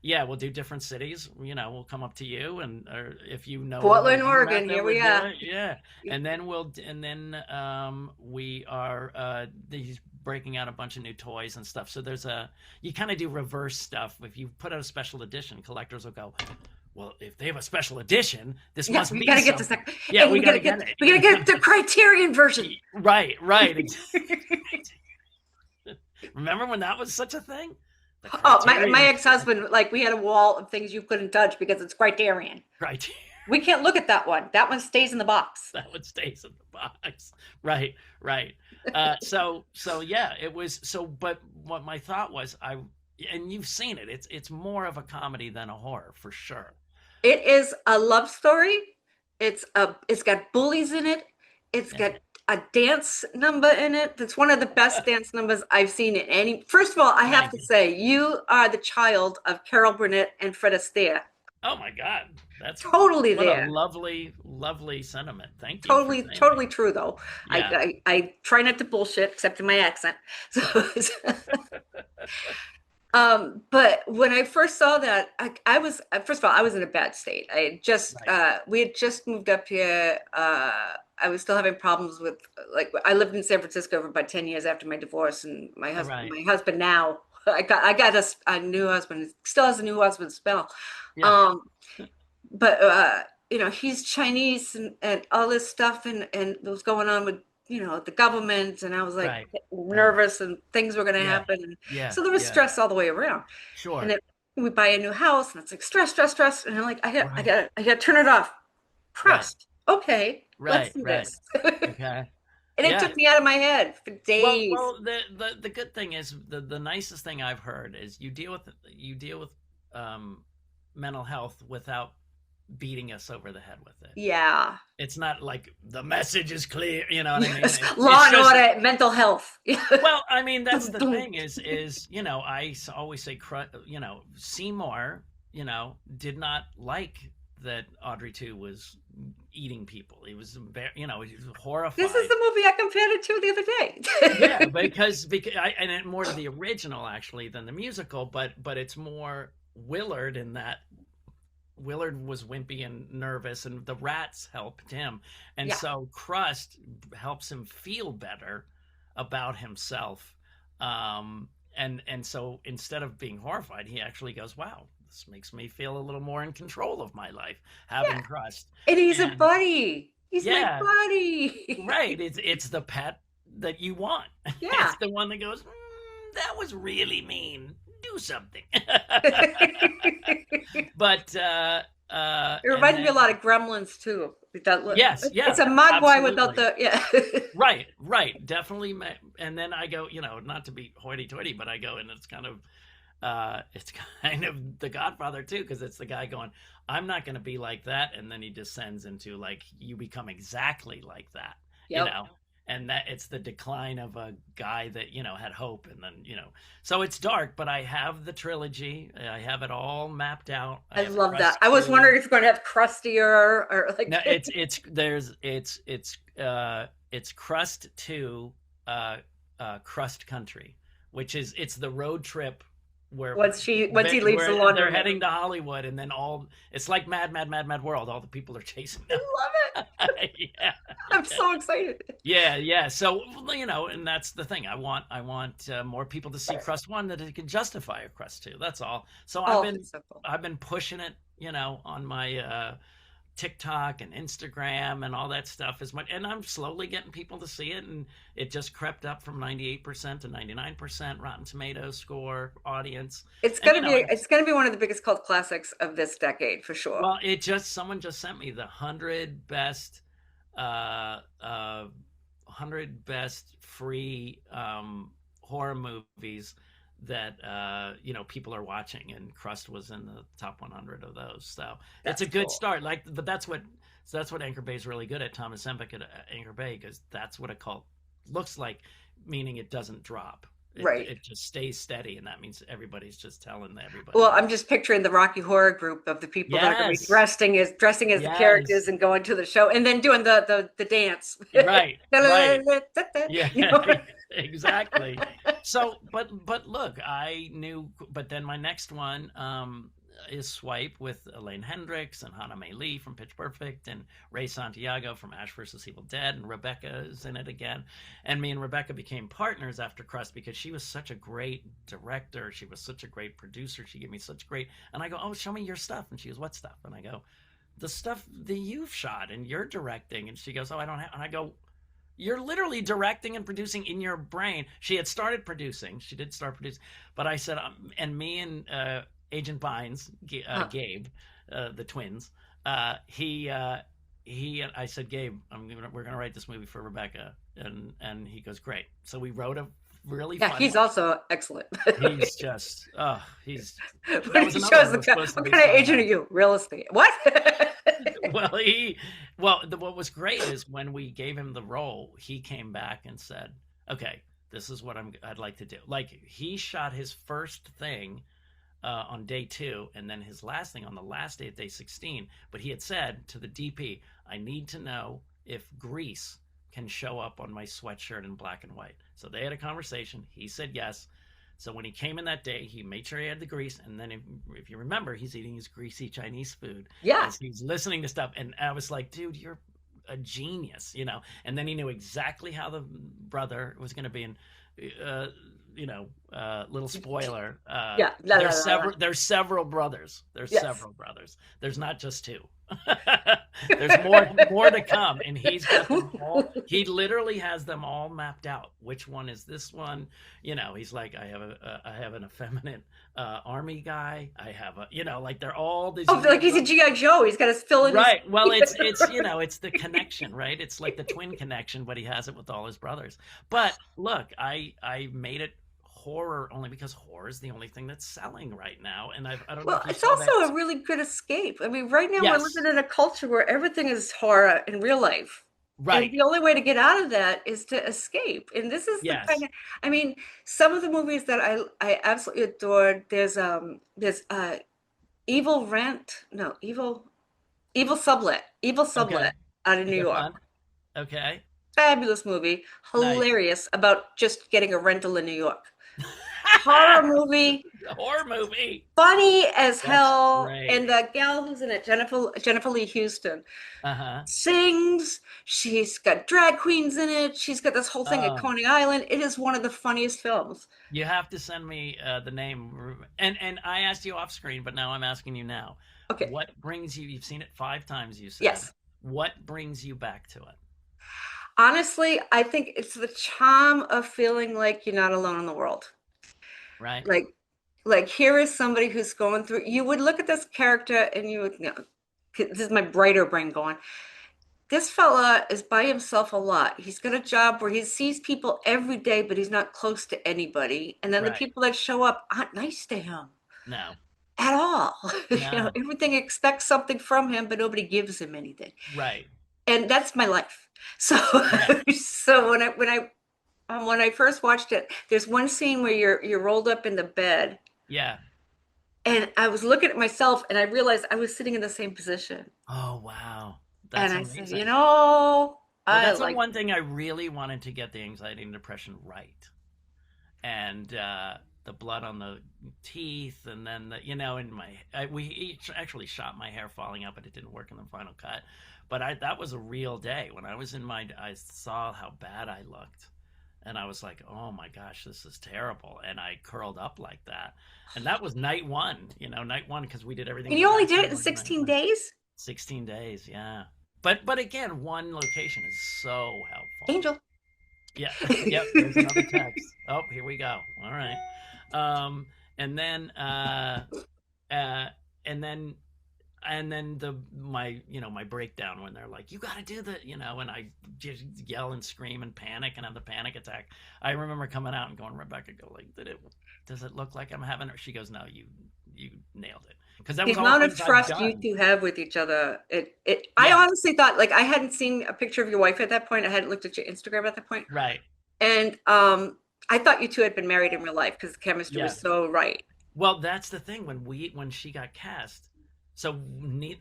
B: Yeah, we'll do different cities. We'll come up to you, and or if you know
A: Portland, Oregon. Here we are.
B: Yeah, and then we are these breaking out a bunch of new toys and stuff. So you kind of do reverse stuff. If you put out a special edition, collectors will go, well, if they have a special edition, this must be.
A: We gotta
B: something.
A: get this.
B: Yeah, we gotta get it.
A: We gotta get the Criterion version.
B: Right. Remember when that was such a thing?
A: Oh, my ex-husband, like, we had a wall of things you couldn't touch because it's Criterion.
B: Criterion.
A: We can't look at that one. That one stays in the box.
B: That one stays in the box. Right. So yeah, it was so. But what my thought was, and you've seen it. It's more of a comedy than a horror for sure.
A: It is a love story. It's got bullies in it. It's got a dance number in it. That's one of the best dance numbers I've seen in any. First of all, I have to say, you are the child of Carol Burnett and Fred Astaire.
B: Oh my God, that's
A: totally
B: what
A: there.
B: A lovely sentiment. Thank
A: you. Totally true, though.
B: Yeah.
A: I try not to bullshit, except in my accent. So, but when I first saw that, I was first of all, I was in a bad state. I had just we had just moved up here. I was still having problems with, like, I lived in San Francisco for about 10 years after my divorce, and my husband now, I got a new husband. Still has a new husband spell. Yeah. But he's Chinese and all this stuff, and was going on with the government, and I was like nervous, and things were going to happen. And so there was stress all the way around.
B: Sure.
A: And then we buy a new house, and it's like stress, and I'm like, I got to turn it off. Crust. Okay. Let's do this.
B: Okay.
A: And it took me out of my head for days.
B: Well, the good thing is the nicest thing I've heard is you deal with mental health without beating us over the head with it.
A: Yeah.
B: It's not like the message is clear, you know what I mean?
A: Law and order, mental health.
B: Well, I mean, that's the thing is I always say, Seymour, did not like that Audrey 2 was eating people. He was horrified.
A: This is the movie I compared it to the other day.
B: Yeah, because and more to the original actually than the musical, but it's more Willard in that Willard was wimpy and nervous, and the rats helped him, and so Crust helps him feel better about himself, and so instead of being horrified, he actually goes, "Wow, this makes me feel a little more in control of my life having Crust."
A: And he's a buddy. He's my buddy.
B: Right. It's the pet that you want.
A: Yeah.
B: It's the one that goes, that was really mean. Do something. But
A: it reminds me a lot of Gremlins too.
B: Yes, yeah.
A: It's a mogwai without the
B: Right. Definitely. And then I go, not to be hoity-toity, but I go, and it's kind of The Godfather too, because it's the guy going, I'm not going to be like that, and then he descends into like, you become exactly like that, and that it's the decline of a guy that had hope, and then so it's dark. But I have the trilogy, I have it all mapped out.
A: I love that. I was wondering if you're going to have CRUSTy or like.
B: No, it's Crust 2, Crust Country, which is it's the road trip. Where once he leaves the laundry, they're heading to Hollywood, and then it's like Mad World. All the people are chasing them.
A: I love it. Yeah, I'm so excited.
B: Yeah. So and that's the thing. I want more people to see Crust 1 that it can justify a Crust 2. That's all. So I've been pushing it, on my TikTok and Instagram and all that stuff as much. And I'm slowly getting people to see it, and it just crept up from 98% to 99% Rotten Tomatoes score audience.
A: It's
B: And
A: gonna be it's gonna be one of the biggest cult classics of this decade for sure.
B: well, it just someone just sent me the 100 best uh uh 100 best free horror movies that people are watching, and Crust was in the top 100 of those. So it's
A: That's
B: a good
A: cool.
B: start. Like, but that's what Anchor Bay is really good at. Thomas Embeck at Anchor Bay, because that's what a cult looks like, meaning it doesn't drop. It,
A: Right.
B: it just stays steady, and that means everybody's just telling everybody
A: Well,
B: about
A: I'm
B: it.
A: just picturing the Rocky Horror group of the people that are going to be
B: Yes,
A: dressing as the
B: yes,
A: characters and going to the show and then doing the dance.
B: right, right. Yeah,
A: You know?
B: exactly. So, but look, I knew, but then my next one is Swipe with Elaine Hendricks and Hannah May Lee from Pitch Perfect, and Ray Santiago from Ash vs. Evil Dead, and Rebecca is in it again. And me and Rebecca became partners after Crust because she was such a great director. She was such a great producer. She gave me such great, and I go, oh, show me your stuff. And she goes, what stuff? And I go, the stuff that you've shot and you're directing. And she goes, oh, I don't have, and I go, you're literally directing and producing in your brain. She had started producing. She did start producing. But I said, and me and Agent Bynes,
A: Huh.
B: Gabe, the twins, I said, Gabe, we're gonna write this movie for Rebecca, and he goes, great. So we wrote a really
A: Yeah,
B: fun
A: he's
B: one.
A: also excellent.
B: He's just, that
A: When
B: was
A: he
B: another
A: shows
B: one that was supposed to
A: what
B: be
A: kind of
B: so
A: agent are
B: nice.
A: you? Real estate. What?
B: Well, what was great is when we gave him the role, he came back and said, "Okay, this is what I'd like to do." Like, he shot his first thing on day 2, and then his last thing on the last day of day 16. But he had said to the DP, "I need to know if grease can show up on my sweatshirt in black and white." So they had a conversation. He said yes. So when he came in that day, he made sure he had the grease. And then, if you remember, he's eating his greasy Chinese food
A: Yeah.
B: as he's listening to stuff. And I was like, dude, you're a genius. And then he knew exactly how the brother was going to be. And, uh, little spoiler.
A: Yeah. La, la,
B: There's
A: la, la.
B: several. There's several brothers. There's
A: Yes.
B: several brothers. There's not just 2. There's more to come, and he's got them all. He literally has them all mapped out. Which one is this one? He's like, I have an effeminate army guy. I have like, they're all these
A: Oh, like
B: little
A: he's a GI Joe. He's got to fill in his.
B: right. Well, it's the connection, right? It's like the twin connection, but he has it with all his brothers. But look, I made it horror only because horror is the only thing that's selling right now. And I don't know
A: Well,
B: if you
A: it's
B: saw that.
A: also a really good escape. I mean, right now we're
B: Yes,
A: living in a culture where everything is horror in real life. And
B: right.
A: the only way to get out of that is to escape. And this is the kind
B: Yes.
A: of, I mean, some of the movies that I absolutely adored. There's Evil Rent, no, Evil
B: Okay.
A: Sublet out of
B: Is
A: New
B: that
A: York.
B: fun? Okay.
A: Fabulous movie,
B: Nice.
A: hilarious about just getting a rental in New York. Horror movie,
B: A horror movie.
A: funny as
B: That's
A: hell.
B: great.
A: And the gal who's in it, Jennifer Lee Houston,
B: Uh-huh.
A: sings. She's got drag queens in it. She's got this whole thing at
B: Oh,
A: Coney Island. It is one of the funniest films.
B: you have to send me the name. And I asked you off screen, but now I'm asking you now.
A: Okay.
B: What brings you? You've seen it 5 times, you said.
A: Yes.
B: What brings you back to it?
A: Honestly, I think it's the charm of feeling like you're not alone in the world.
B: Right?
A: Like, like here is somebody who's going through. You would look at this character and you would, this is my brighter brain going. This fella is by himself a lot. He's got a job where he sees people every day, but he's not close to anybody. And then the
B: Right.
A: people that show up aren't nice to him
B: No.
A: at all.
B: No.
A: Everything expects something from him, but nobody gives him anything.
B: Right.
A: And that's my life. So,
B: Yeah.
A: so when I first watched it, there's one scene where you're rolled up in the bed,
B: Yeah.
A: and I was looking at myself, and I realized I was sitting in the same position,
B: Oh, wow.
A: and
B: That's
A: I said,
B: amazing. Well,
A: I
B: that's the
A: like.
B: one thing I really wanted to get the anxiety and depression right. And the blood on the teeth, and then in we each actually shot my hair falling out, but it didn't work in the final cut. But that was a real day when I was I saw how bad I looked, and I was like, oh my gosh, this is terrible. And I curled up like that, and that was night one, because we did everything
A: And
B: in
A: you
B: the
A: only did it
B: bathroom
A: in
B: on night
A: 16
B: one.
A: days?
B: 16 days, yeah. But again, one location is so helpful.
A: Angel.
B: Yeah. Yep, there's another text. Oh, here we go. All right. Um and then uh and then the my breakdown when they're like, you got to do the, and I just yell and scream and panic and have the panic attack. I remember coming out and going, Rebecca, go like, does it look like I'm having it? She goes, no, you nailed it, because that
A: The
B: was all
A: amount of
B: things I've
A: trust you
B: done.
A: two have with each other, I
B: Yeah,
A: honestly thought, like, I hadn't seen a picture of your wife at that point. I hadn't looked at your Instagram at that point.
B: right.
A: And I thought you two had been married in real life because the chemistry
B: Yeah.
A: was so right.
B: Well, that's the thing, when she got cast. So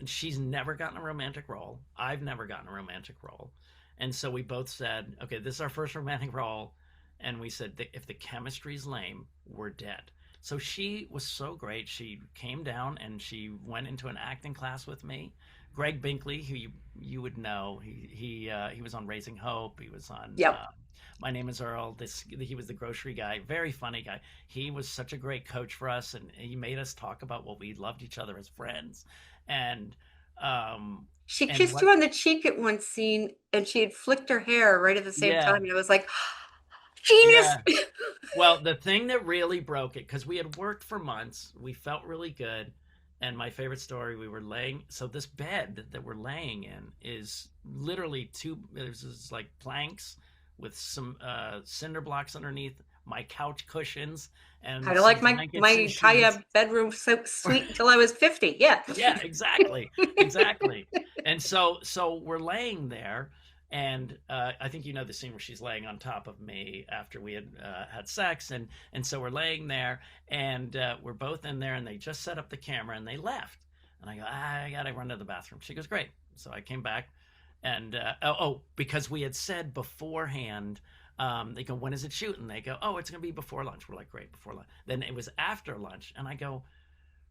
B: she's never gotten a romantic role. I've never gotten a romantic role. And so we both said, okay, this is our first romantic role. And we said, if the chemistry's lame, we're dead. So she was so great. She came down and she went into an acting class with me. Greg Binkley, who you would know, he was on Raising Hope. He was on
A: Yep.
B: My Name Is Earl. He was the grocery guy, very funny guy. He was such a great coach for us, and he made us talk about what we loved each other as friends. And
A: She
B: and
A: kissed
B: what
A: you on the cheek at one scene, and she had flicked her hair right at the same
B: Yeah,
A: time. And I was like, genius.
B: yeah. Well, the thing that really broke it, because we had worked for months, we felt really good. And my favorite story, we were laying, so this bed that we're laying in is literally there's this like planks with some cinder blocks underneath, my couch cushions, and
A: Kind of
B: some
A: like my
B: blankets and sheets.
A: entire bedroom so sweet until I was 50. Yeah.
B: Yeah, exactly, exactly. And so we're laying there, and I think you know the scene where she's laying on top of me after we had had sex, and so we're laying there, and we're both in there, and they just set up the camera, and they left, and I go, I gotta run to the bathroom. She goes, great. So I came back, and because we had said beforehand. They go, when is it shooting? They go, oh, it's gonna be before lunch. We're like, great, before lunch. Then it was after lunch, and I go,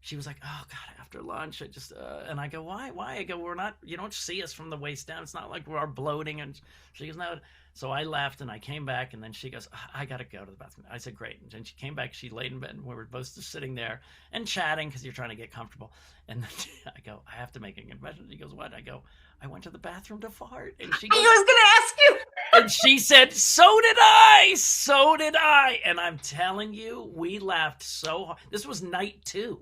B: she was like, oh God, after lunch, I just, and I go, why? I go, we're not, you don't see us from the waist down. It's not like we're bloating. And she goes, no. So I left and I came back, and then she goes, I got to go to the bathroom. I said, great. And then she came back, she laid in bed, and we were both just sitting there and chatting because you're trying to get comfortable. And then I go, I have to make a confession. She goes, what? I go, I went to the bathroom to fart. And she
A: I
B: goes,
A: was going to ask you.
B: and she said, so did I. So did I. And I'm telling you, we laughed so hard. This was night two.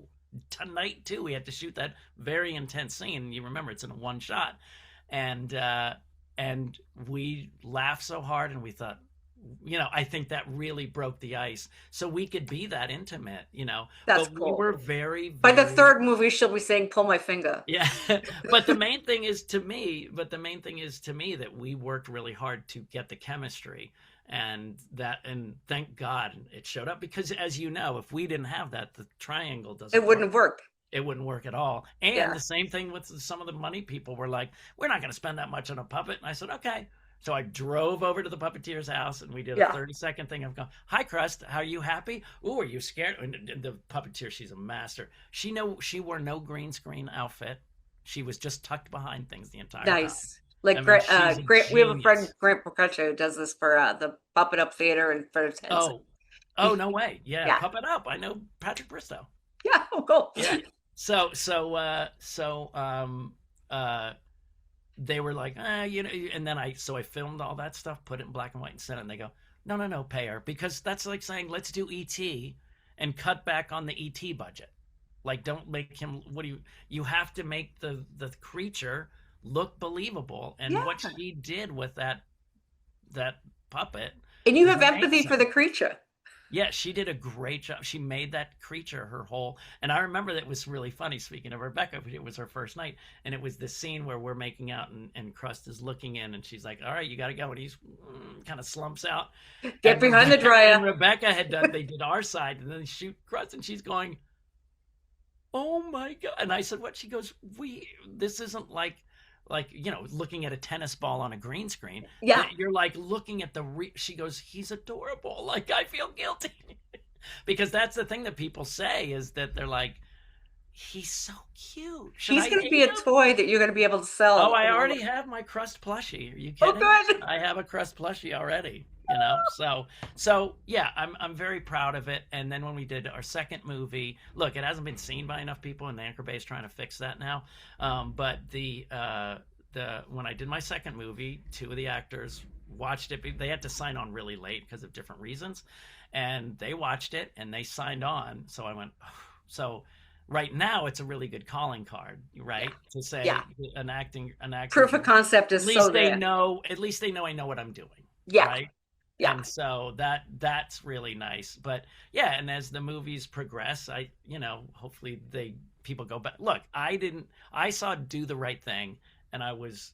B: Tonight too, we had to shoot that very intense scene. You remember, it's in a one shot, and we laughed so hard, and we thought, I think that really broke the ice, so we could be that intimate,
A: That's
B: but we
A: cool.
B: were very,
A: By the
B: very,
A: third movie, she'll be saying, pull my finger.
B: yeah. But the main thing is to me, that we worked really hard to get the chemistry, and thank God it showed up, because as you know, if we didn't have that, the triangle
A: It
B: doesn't
A: wouldn't
B: work.
A: have worked.
B: It wouldn't work at all. And
A: Yeah.
B: the same thing with some of the money people were like, we're not going to spend that much on a puppet. And I said, okay. So I drove over to the puppeteer's house, and we did a
A: Yeah.
B: 30-second thing of going, hi, Crust, how are you happy? Oh, are you scared? And the puppeteer, she's a master. She wore no green screen outfit. She was just tucked behind things the entire time.
A: Nice. Like
B: I mean, she's a
A: Grant, we have a friend,
B: genius.
A: Grant Procaccio, who does this for the Puppet Up Theater and for tents.
B: Oh, no way. Yeah,
A: Yeah.
B: Puppet Up. I know Patrick Bristow.
A: Yeah. Oh, cool.
B: Yeah. So they were like, and then I filmed all that stuff, put it in black and white, and sent it, and they go, no, pay her, because that's like saying, let's do ET and cut back on the ET budget. Like, don't make him, you have to make the creature look believable, and
A: Yeah.
B: what she did with that puppet
A: And you
B: was
A: have empathy
B: amazing.
A: for the creature.
B: Yeah, she did a great job. She made that creature her whole. And I remember that was really funny. Speaking of Rebecca, it was her first night, and it was the scene where we're making out, and Crust is looking in, and she's like, "All right, you got to go," and he's kind of slumps out.
A: Get behind the dryer.
B: And Rebecca had done. They did our side, and then they shoot Crust, and she's going, "Oh my God!" And I said, "What?" She goes, This isn't like." Looking at a tennis ball on a green screen.
A: Yeah.
B: You're like looking at she goes, he's adorable. Like, I feel guilty. Because that's the thing that people say, is that they're like, he's so cute.
A: He's going to be a toy that you're going to be able to sell.
B: Oh, I already have my Crust plushie. Are you
A: Oh,
B: kidding?
A: good.
B: I have a Crust plushie already. So yeah, I'm very proud of it. And then when we did our second movie, look, it hasn't been seen by enough people, and the Anchor Bay is trying to fix that now. But the when I did my second movie, two of the actors watched it. They had to sign on really late because of different reasons, and they watched it and they signed on. So I went, so right now it's a really good calling card, right? To say
A: Yeah.
B: an acting
A: Proof of concept
B: at
A: is so
B: least they
A: there.
B: know, I know what I'm doing,
A: Yeah.
B: right?
A: Yeah.
B: And so that's really nice. But yeah, and as the movies progress, hopefully people go back. Look, I saw Do the Right Thing, and I was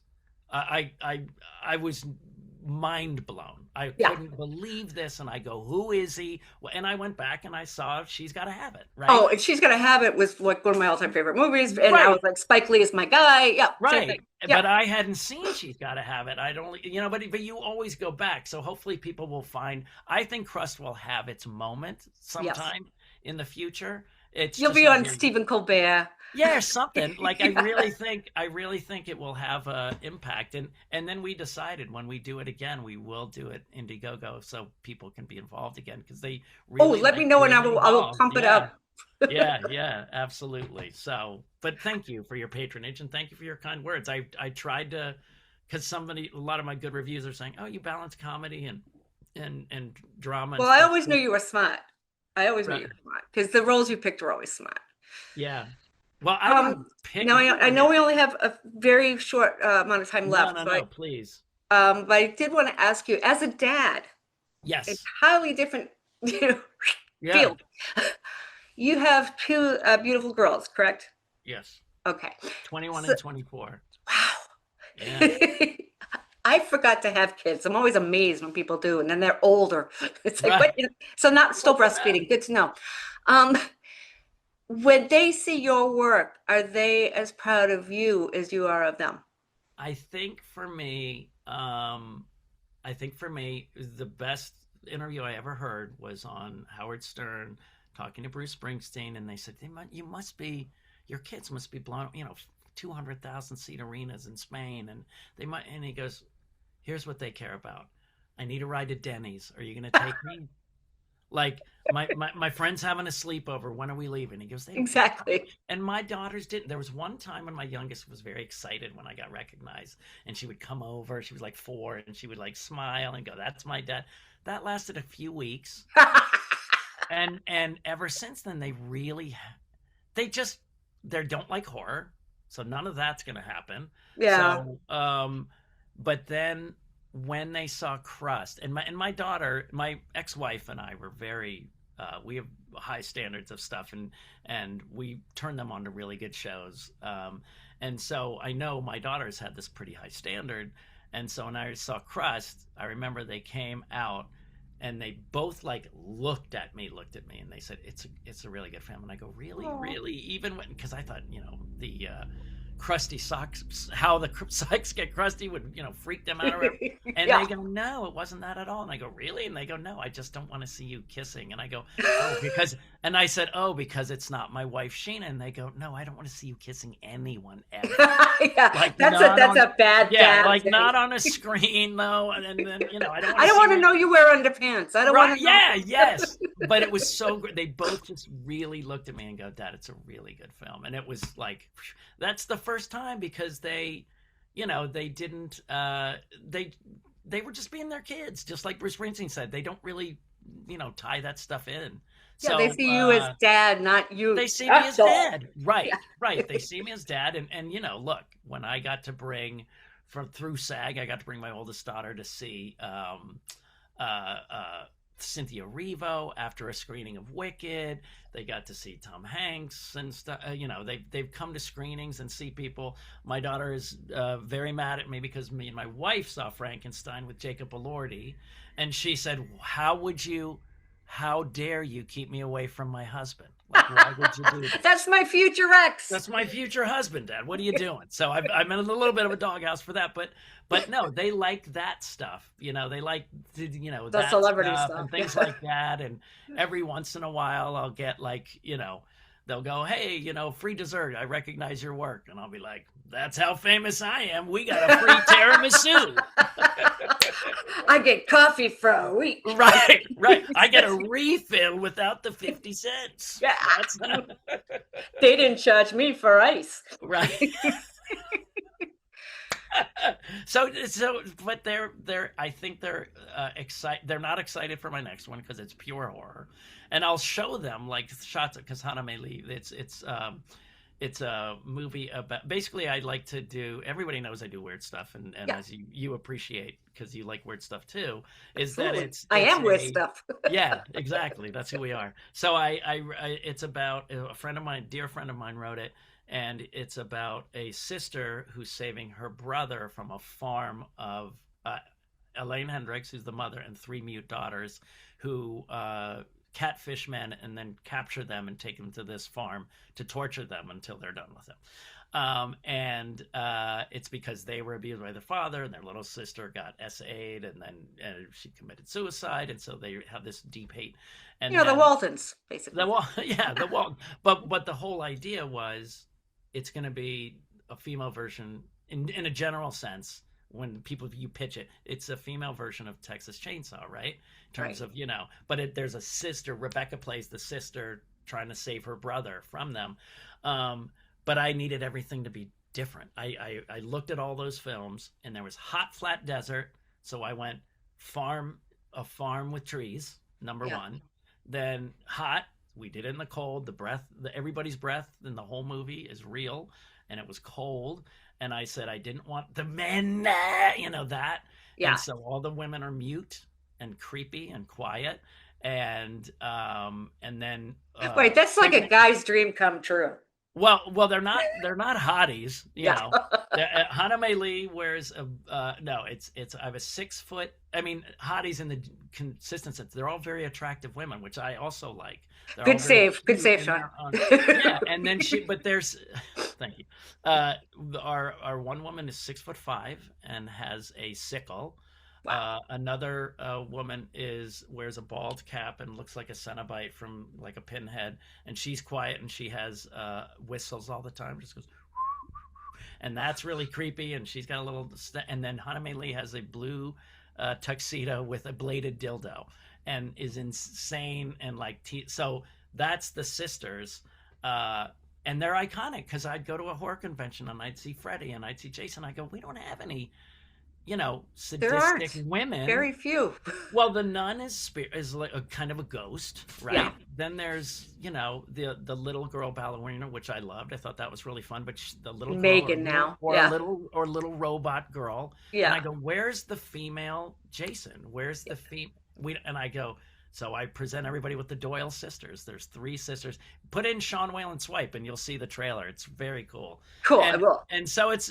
B: mind blown. I
A: Yeah.
B: couldn't believe this, and I go, who is he? And I went back and I saw She's Gotta Have It,
A: Oh,
B: right?
A: and She's Gotta Have It was like one of my all-time favorite movies. And I was
B: Right.
A: like, Spike Lee is my guy. Yeah, same
B: Right.
A: thing. Yeah.
B: But I hadn't seen She's Gotta Have It. I'd only, but you always go back. So hopefully people will find, I think Crust will have its moment
A: Yes.
B: sometime in the future. It's
A: You'll
B: just
A: be
B: not
A: on
B: here yet.
A: Stephen Colbert.
B: Yeah, something like
A: Yeah.
B: I really think it will have a impact. And then we decided when we do it again, we will do it Indiegogo so people can be involved again because they
A: Oh,
B: really
A: let me
B: like
A: know and
B: being
A: I will
B: involved.
A: pump it
B: Yeah.
A: up.
B: Yeah, absolutely. So, but thank you for your patronage and thank you for your kind words. I tried to, because a lot of my good reviews are saying, "Oh, you balance comedy and drama and
A: Well, I
B: stuff."
A: always knew you were smart. I always knew you
B: Right.
A: were smart because the roles you picked were always smart.
B: Yeah. Well, I
A: Um,
B: didn't pick.
A: Now
B: You
A: I
B: were
A: know
B: here.
A: we only have a very short amount of time
B: No,
A: left,
B: no,
A: so
B: no. Please.
A: but I did want to ask you, as a dad,
B: Yes.
A: entirely different, you know,
B: Yeah.
A: field. You have two beautiful girls, correct?
B: Yes.
A: Okay.
B: 21
A: So,
B: and 24.
A: wow.
B: Yeah.
A: I forgot to have kids. I'm always amazed when people do, and then they're older. It's like,
B: Right.
A: what? So not still
B: What's the matter?
A: breastfeeding. Good to know. Um, when they see your work, are they as proud of you as you are of them?
B: I think for me, the best interview I ever heard was on Howard Stern talking to Bruce Springsteen, and they said, your kids must be blown, 200,000 seat arenas in Spain, and and he goes, here's what they care about. I need a ride to Denny's. Are you going to take me? Like my friend's having a sleepover. When are we leaving? He goes, they don't care about.
A: Exactly.
B: And my daughters didn't. There was one time when my youngest was very excited when I got recognized, and she would come over. She was like 4, and she would like smile and go, "That's my dad." That lasted a few weeks, and ever since then they just they don't like horror, so none of that's going to happen.
A: Yeah.
B: So but then when they saw Crust, and my daughter, my ex-wife and I were very we have high standards of stuff, and we turn them on to really good shows. And so I know my daughters had this pretty high standard, and so when I saw Crust, I remember they came out and they both like looked at me, and they said it's a really good film. And I go, really,
A: Oh.
B: really, even when, because I thought the crusty socks, how the socks get crusty would freak them out or whatever. And
A: Yeah.
B: they go, no, it wasn't that at all. And I go, really? And they go, no, I just don't want to see you kissing. And I go, oh, because, and I said, oh, because it's not my wife Sheena. And they go, no, I don't want to see you kissing anyone ever.
A: Yeah,
B: Like
A: that's
B: not
A: that's
B: on,
A: a bad
B: yeah,
A: dad
B: like
A: thing.
B: not on a screen though. And then I don't want
A: I
B: to
A: don't
B: see
A: want to
B: you.
A: know you wear underpants. I don't want
B: Right?
A: to know.
B: Yeah, yes. But it was so good. They both just really looked at me and go, "Dad, it's a really good film." And it was like, that's the first time because they didn't. They were just being their kids, just like Bruce Springsteen said. They don't really, tie that stuff in.
A: Yeah, they
B: So
A: see you as dad, not you.
B: they see me as
A: That's all.
B: dad. Right,
A: Yeah.
B: right. They see me as dad, and look, when I got to bring through SAG, I got to bring my oldest daughter to see Cynthia Erivo after a screening of Wicked. They got to see Tom Hanks and stuff. They've come to screenings and see people. My daughter is very mad at me because me and my wife saw Frankenstein with Jacob Elordi, and she said, How dare you keep me away from my husband? Like, why would you do that?
A: That's my future ex.
B: That's my future husband, Dad. What are you doing? So I'm in a little bit of a doghouse for that, but no, they like that stuff. They like
A: The
B: that
A: celebrity
B: stuff
A: stuff.
B: and things
A: Yeah.
B: like that. And every once in a while, I'll get like they'll go, hey, free dessert. I recognize your work. And I'll be like, that's how famous I am. We got a free tiramisu.
A: I get coffee for a week.
B: Right, right. I get a refill without the 50 cents.
A: Yeah.
B: That's
A: They didn't charge me for ice.
B: right. so, but I think they're excited. They're not excited for my next one because it's pure horror, and I'll show them like shots of because Hana may leave. It's a movie about basically I like to do everybody knows I do weird stuff and
A: Yeah.
B: as you appreciate because you like weird stuff too is
A: Absolutely.
B: that
A: I am weird stuff.
B: yeah, exactly, that's who we are. So I it's about a friend of mine, dear friend of mine wrote it, and it's about a sister who's saving her brother from a farm of Elaine Hendricks, who's the mother, and three mute daughters who catfish men and then capture them and take them to this farm to torture them until they're done with them. And it's because they were abused by their father and their little sister got SA'd and then she committed suicide. And so they have this deep hate. And
A: the Waltons, basically.
B: The Waltons. But the whole idea was it's going to be a female version in a general sense. When you pitch it, it's a female version of Texas Chainsaw, right? In terms of, but there's a sister, Rebecca plays the sister trying to save her brother from them. But I needed everything to be different. I looked at all those films and there was hot, flat desert. So I went a farm with trees, number one. Then hot, we did it in the cold. Everybody's breath in the whole movie is real. And it was cold. And I said, I didn't want the men, that. Yeah. And so all the women are mute and creepy and quiet. And then.
A: Wait, that's like a guy's dream come true.
B: Well, they're not hotties, you know. Hana May Lee wears I have a 6 foot. I mean, hotties in the consistency. They're all very attractive women, which I also like.
A: Good save, Sean.
B: Yeah, and then there's, thank you. Our one woman is 6'5" and has a sickle. Wow. Another woman wears a bald cap and looks like a Cenobite from like a pinhead, and she's quiet and she has whistles all the time, just goes, and that's really creepy. And she's got a little, and then Hana May Lee has a blue tuxedo with a bladed dildo, and is insane and so that's the sisters. And they're iconic because I'd go to a horror convention and I'd see Freddy and I'd see Jason. I go, we don't have any. Sadistic women.
A: Very few.
B: Well, the nun is like a kind of a ghost, right? Yeah. Then there's, the little girl ballerina, which I loved. I thought that was really fun. But the little
A: Megan
B: girl, or little robot girl.
A: Yeah.
B: And I go, where's the female Jason? Where's the female? And I go. So I present everybody with the Doyle sisters. There's 3 sisters. Put in Sean Whalen Swipe and you'll see the trailer. It's very cool.
A: Cool,
B: and,
A: I will.
B: And so it's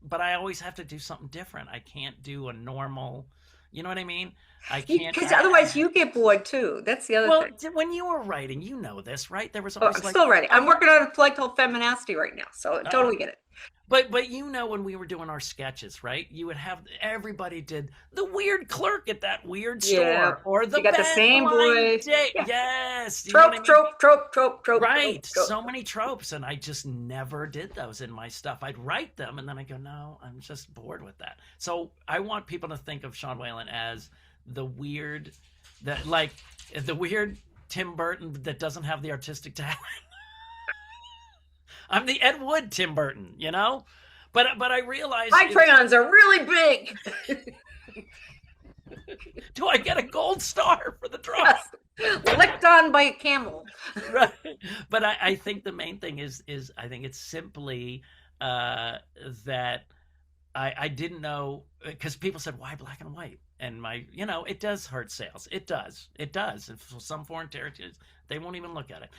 B: but I always have to do something different. I can't do a normal, you know what I mean? I can't.
A: Because otherwise you get bored too. That's the other thing.
B: Well, when you were writing, you know this, right? There was
A: always I'm still writing. I'm working on a play called Feminasty right now. So I totally get it.
B: But when we were doing our sketches, right? You would have everybody did the weird clerk at that weird store, or the
A: same voice.
B: Yeah. Yes,
A: trope.
B: Right, so many tropes, and I just never did those in my stuff. I'd write them, and then I go, no, I'm just bored with that. So I want people to think of Sean Whalen as the weird Tim Burton that doesn't have the artistic talent. I'm the Ed Wood Tim Burton, but I realize
A: my crayons are really big.
B: Do I get a gold star for the drawing?
A: Yes. Licked on by a camel.
B: Right. But I think the main thing is I think it's simply that I didn't know, because people said, why black and white? And it does hurt sales. It does. And for some foreign territories, they won't even look at it.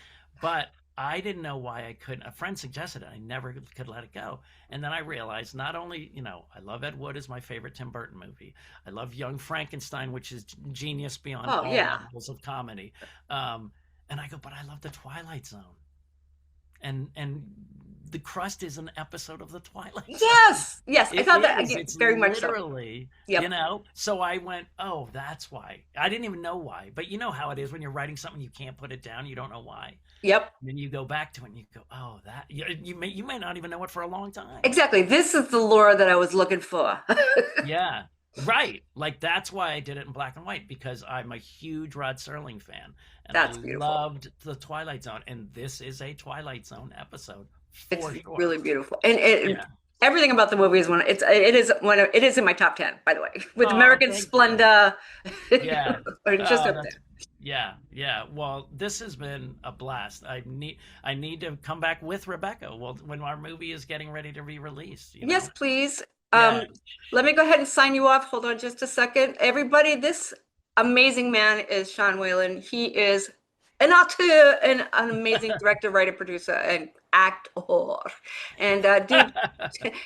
B: But I didn't know why I couldn't. A friend suggested it. I never could let it go. And then I realized not only, I love Ed Wood is my favorite Tim Burton movie. I love Young Frankenstein, which is genius beyond all levels of comedy. And I go, but I love The Twilight Zone. and the Crust is an episode of the Twilight Zone.
A: Yes, yes, I
B: It
A: thought that
B: is.
A: again,
B: It's
A: very much so.
B: literally,
A: Yep.
B: you know. So I went, oh, that's why. I didn't even know why, but you know how it is when you're writing something, you can't put it down. You don't know why.
A: Yep.
B: And then you go back to it and you go, oh, that you may not even know it for a long time.
A: Exactly. This is the lore that I was looking for.
B: Yeah. Right. Like that's why I did it in black and white, because I'm a huge Rod Serling fan. And
A: That's
B: I
A: beautiful.
B: loved the Twilight Zone. And this is a Twilight Zone episode.
A: It's
B: For sure.
A: really beautiful. And
B: Yeah.
A: everything about the movie is it is in my top 10, by the way. With
B: Oh,
A: American
B: thank you.
A: Splendor.
B: Yeah.
A: It's just
B: Oh,
A: up
B: that's-
A: there.
B: Yeah. Well, this has been a blast. I need to come back with Rebecca. Well, when our movie is getting ready to be released. You know?
A: Yes, please.
B: Yeah.
A: Let me go ahead and sign you off. Hold on just a second. Everybody, this amazing man is Sean Whalen. He is an auteur and an amazing director, writer, producer, and actor. And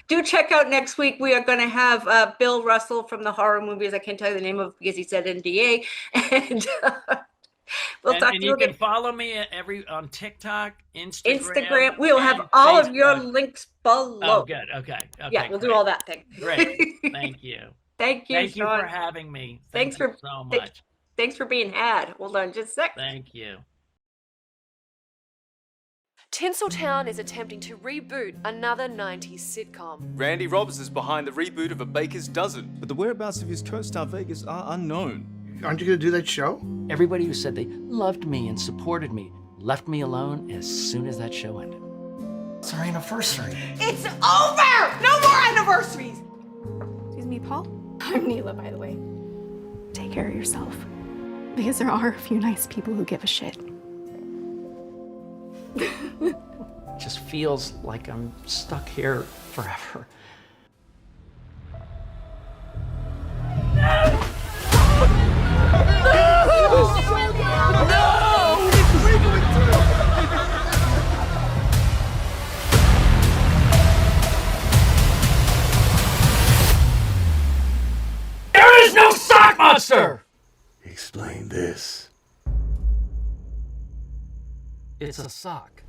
A: do check out next week. We are going to have Bill Russell from the horror movies. I can't tell you the name of because he said NDA. And we'll talk to
B: and
A: you
B: you
A: again.
B: can follow me on TikTok, Instagram.
A: We'll have
B: and
A: all of your
B: Facebook.
A: links below.
B: Oh, good. Okay.
A: Yeah, we'll
B: great.
A: do all that thing.
B: Great. Thank you.
A: Thank you,
B: Thank you
A: Sean.
B: for having me.
A: Thanks
B: you
A: for-
B: so
A: thank-
B: much.
A: Thanks for being had. Hold on just a sec.
B: Thank you.
C: Tinseltown is attempting to reboot another 90s sitcom.
D: Randy Robbs is behind the reboot of A Baker's Dozen.
E: But the whereabouts of his co-star Vegas are unknown.
F: Aren't you going to do that show?
G: Everybody who said they loved me and supported me left me alone as soon as that show ended.
F: It's our anniversary.
H: It's over! No more anniversaries!
I: Excuse me, Paul? I'm Neela, by the way. Take care of yourself. Because there are a few nice people who give a shit.
G: Just feels like I'm stuck here forever.
B: There is no sock monster!
F: Explain this.
G: It's a sock.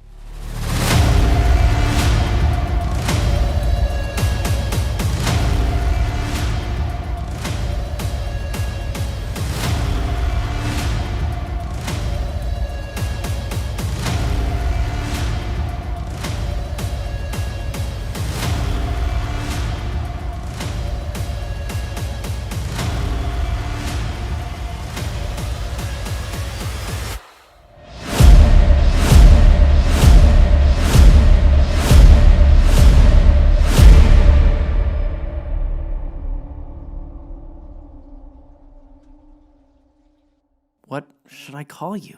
E: What should I call you?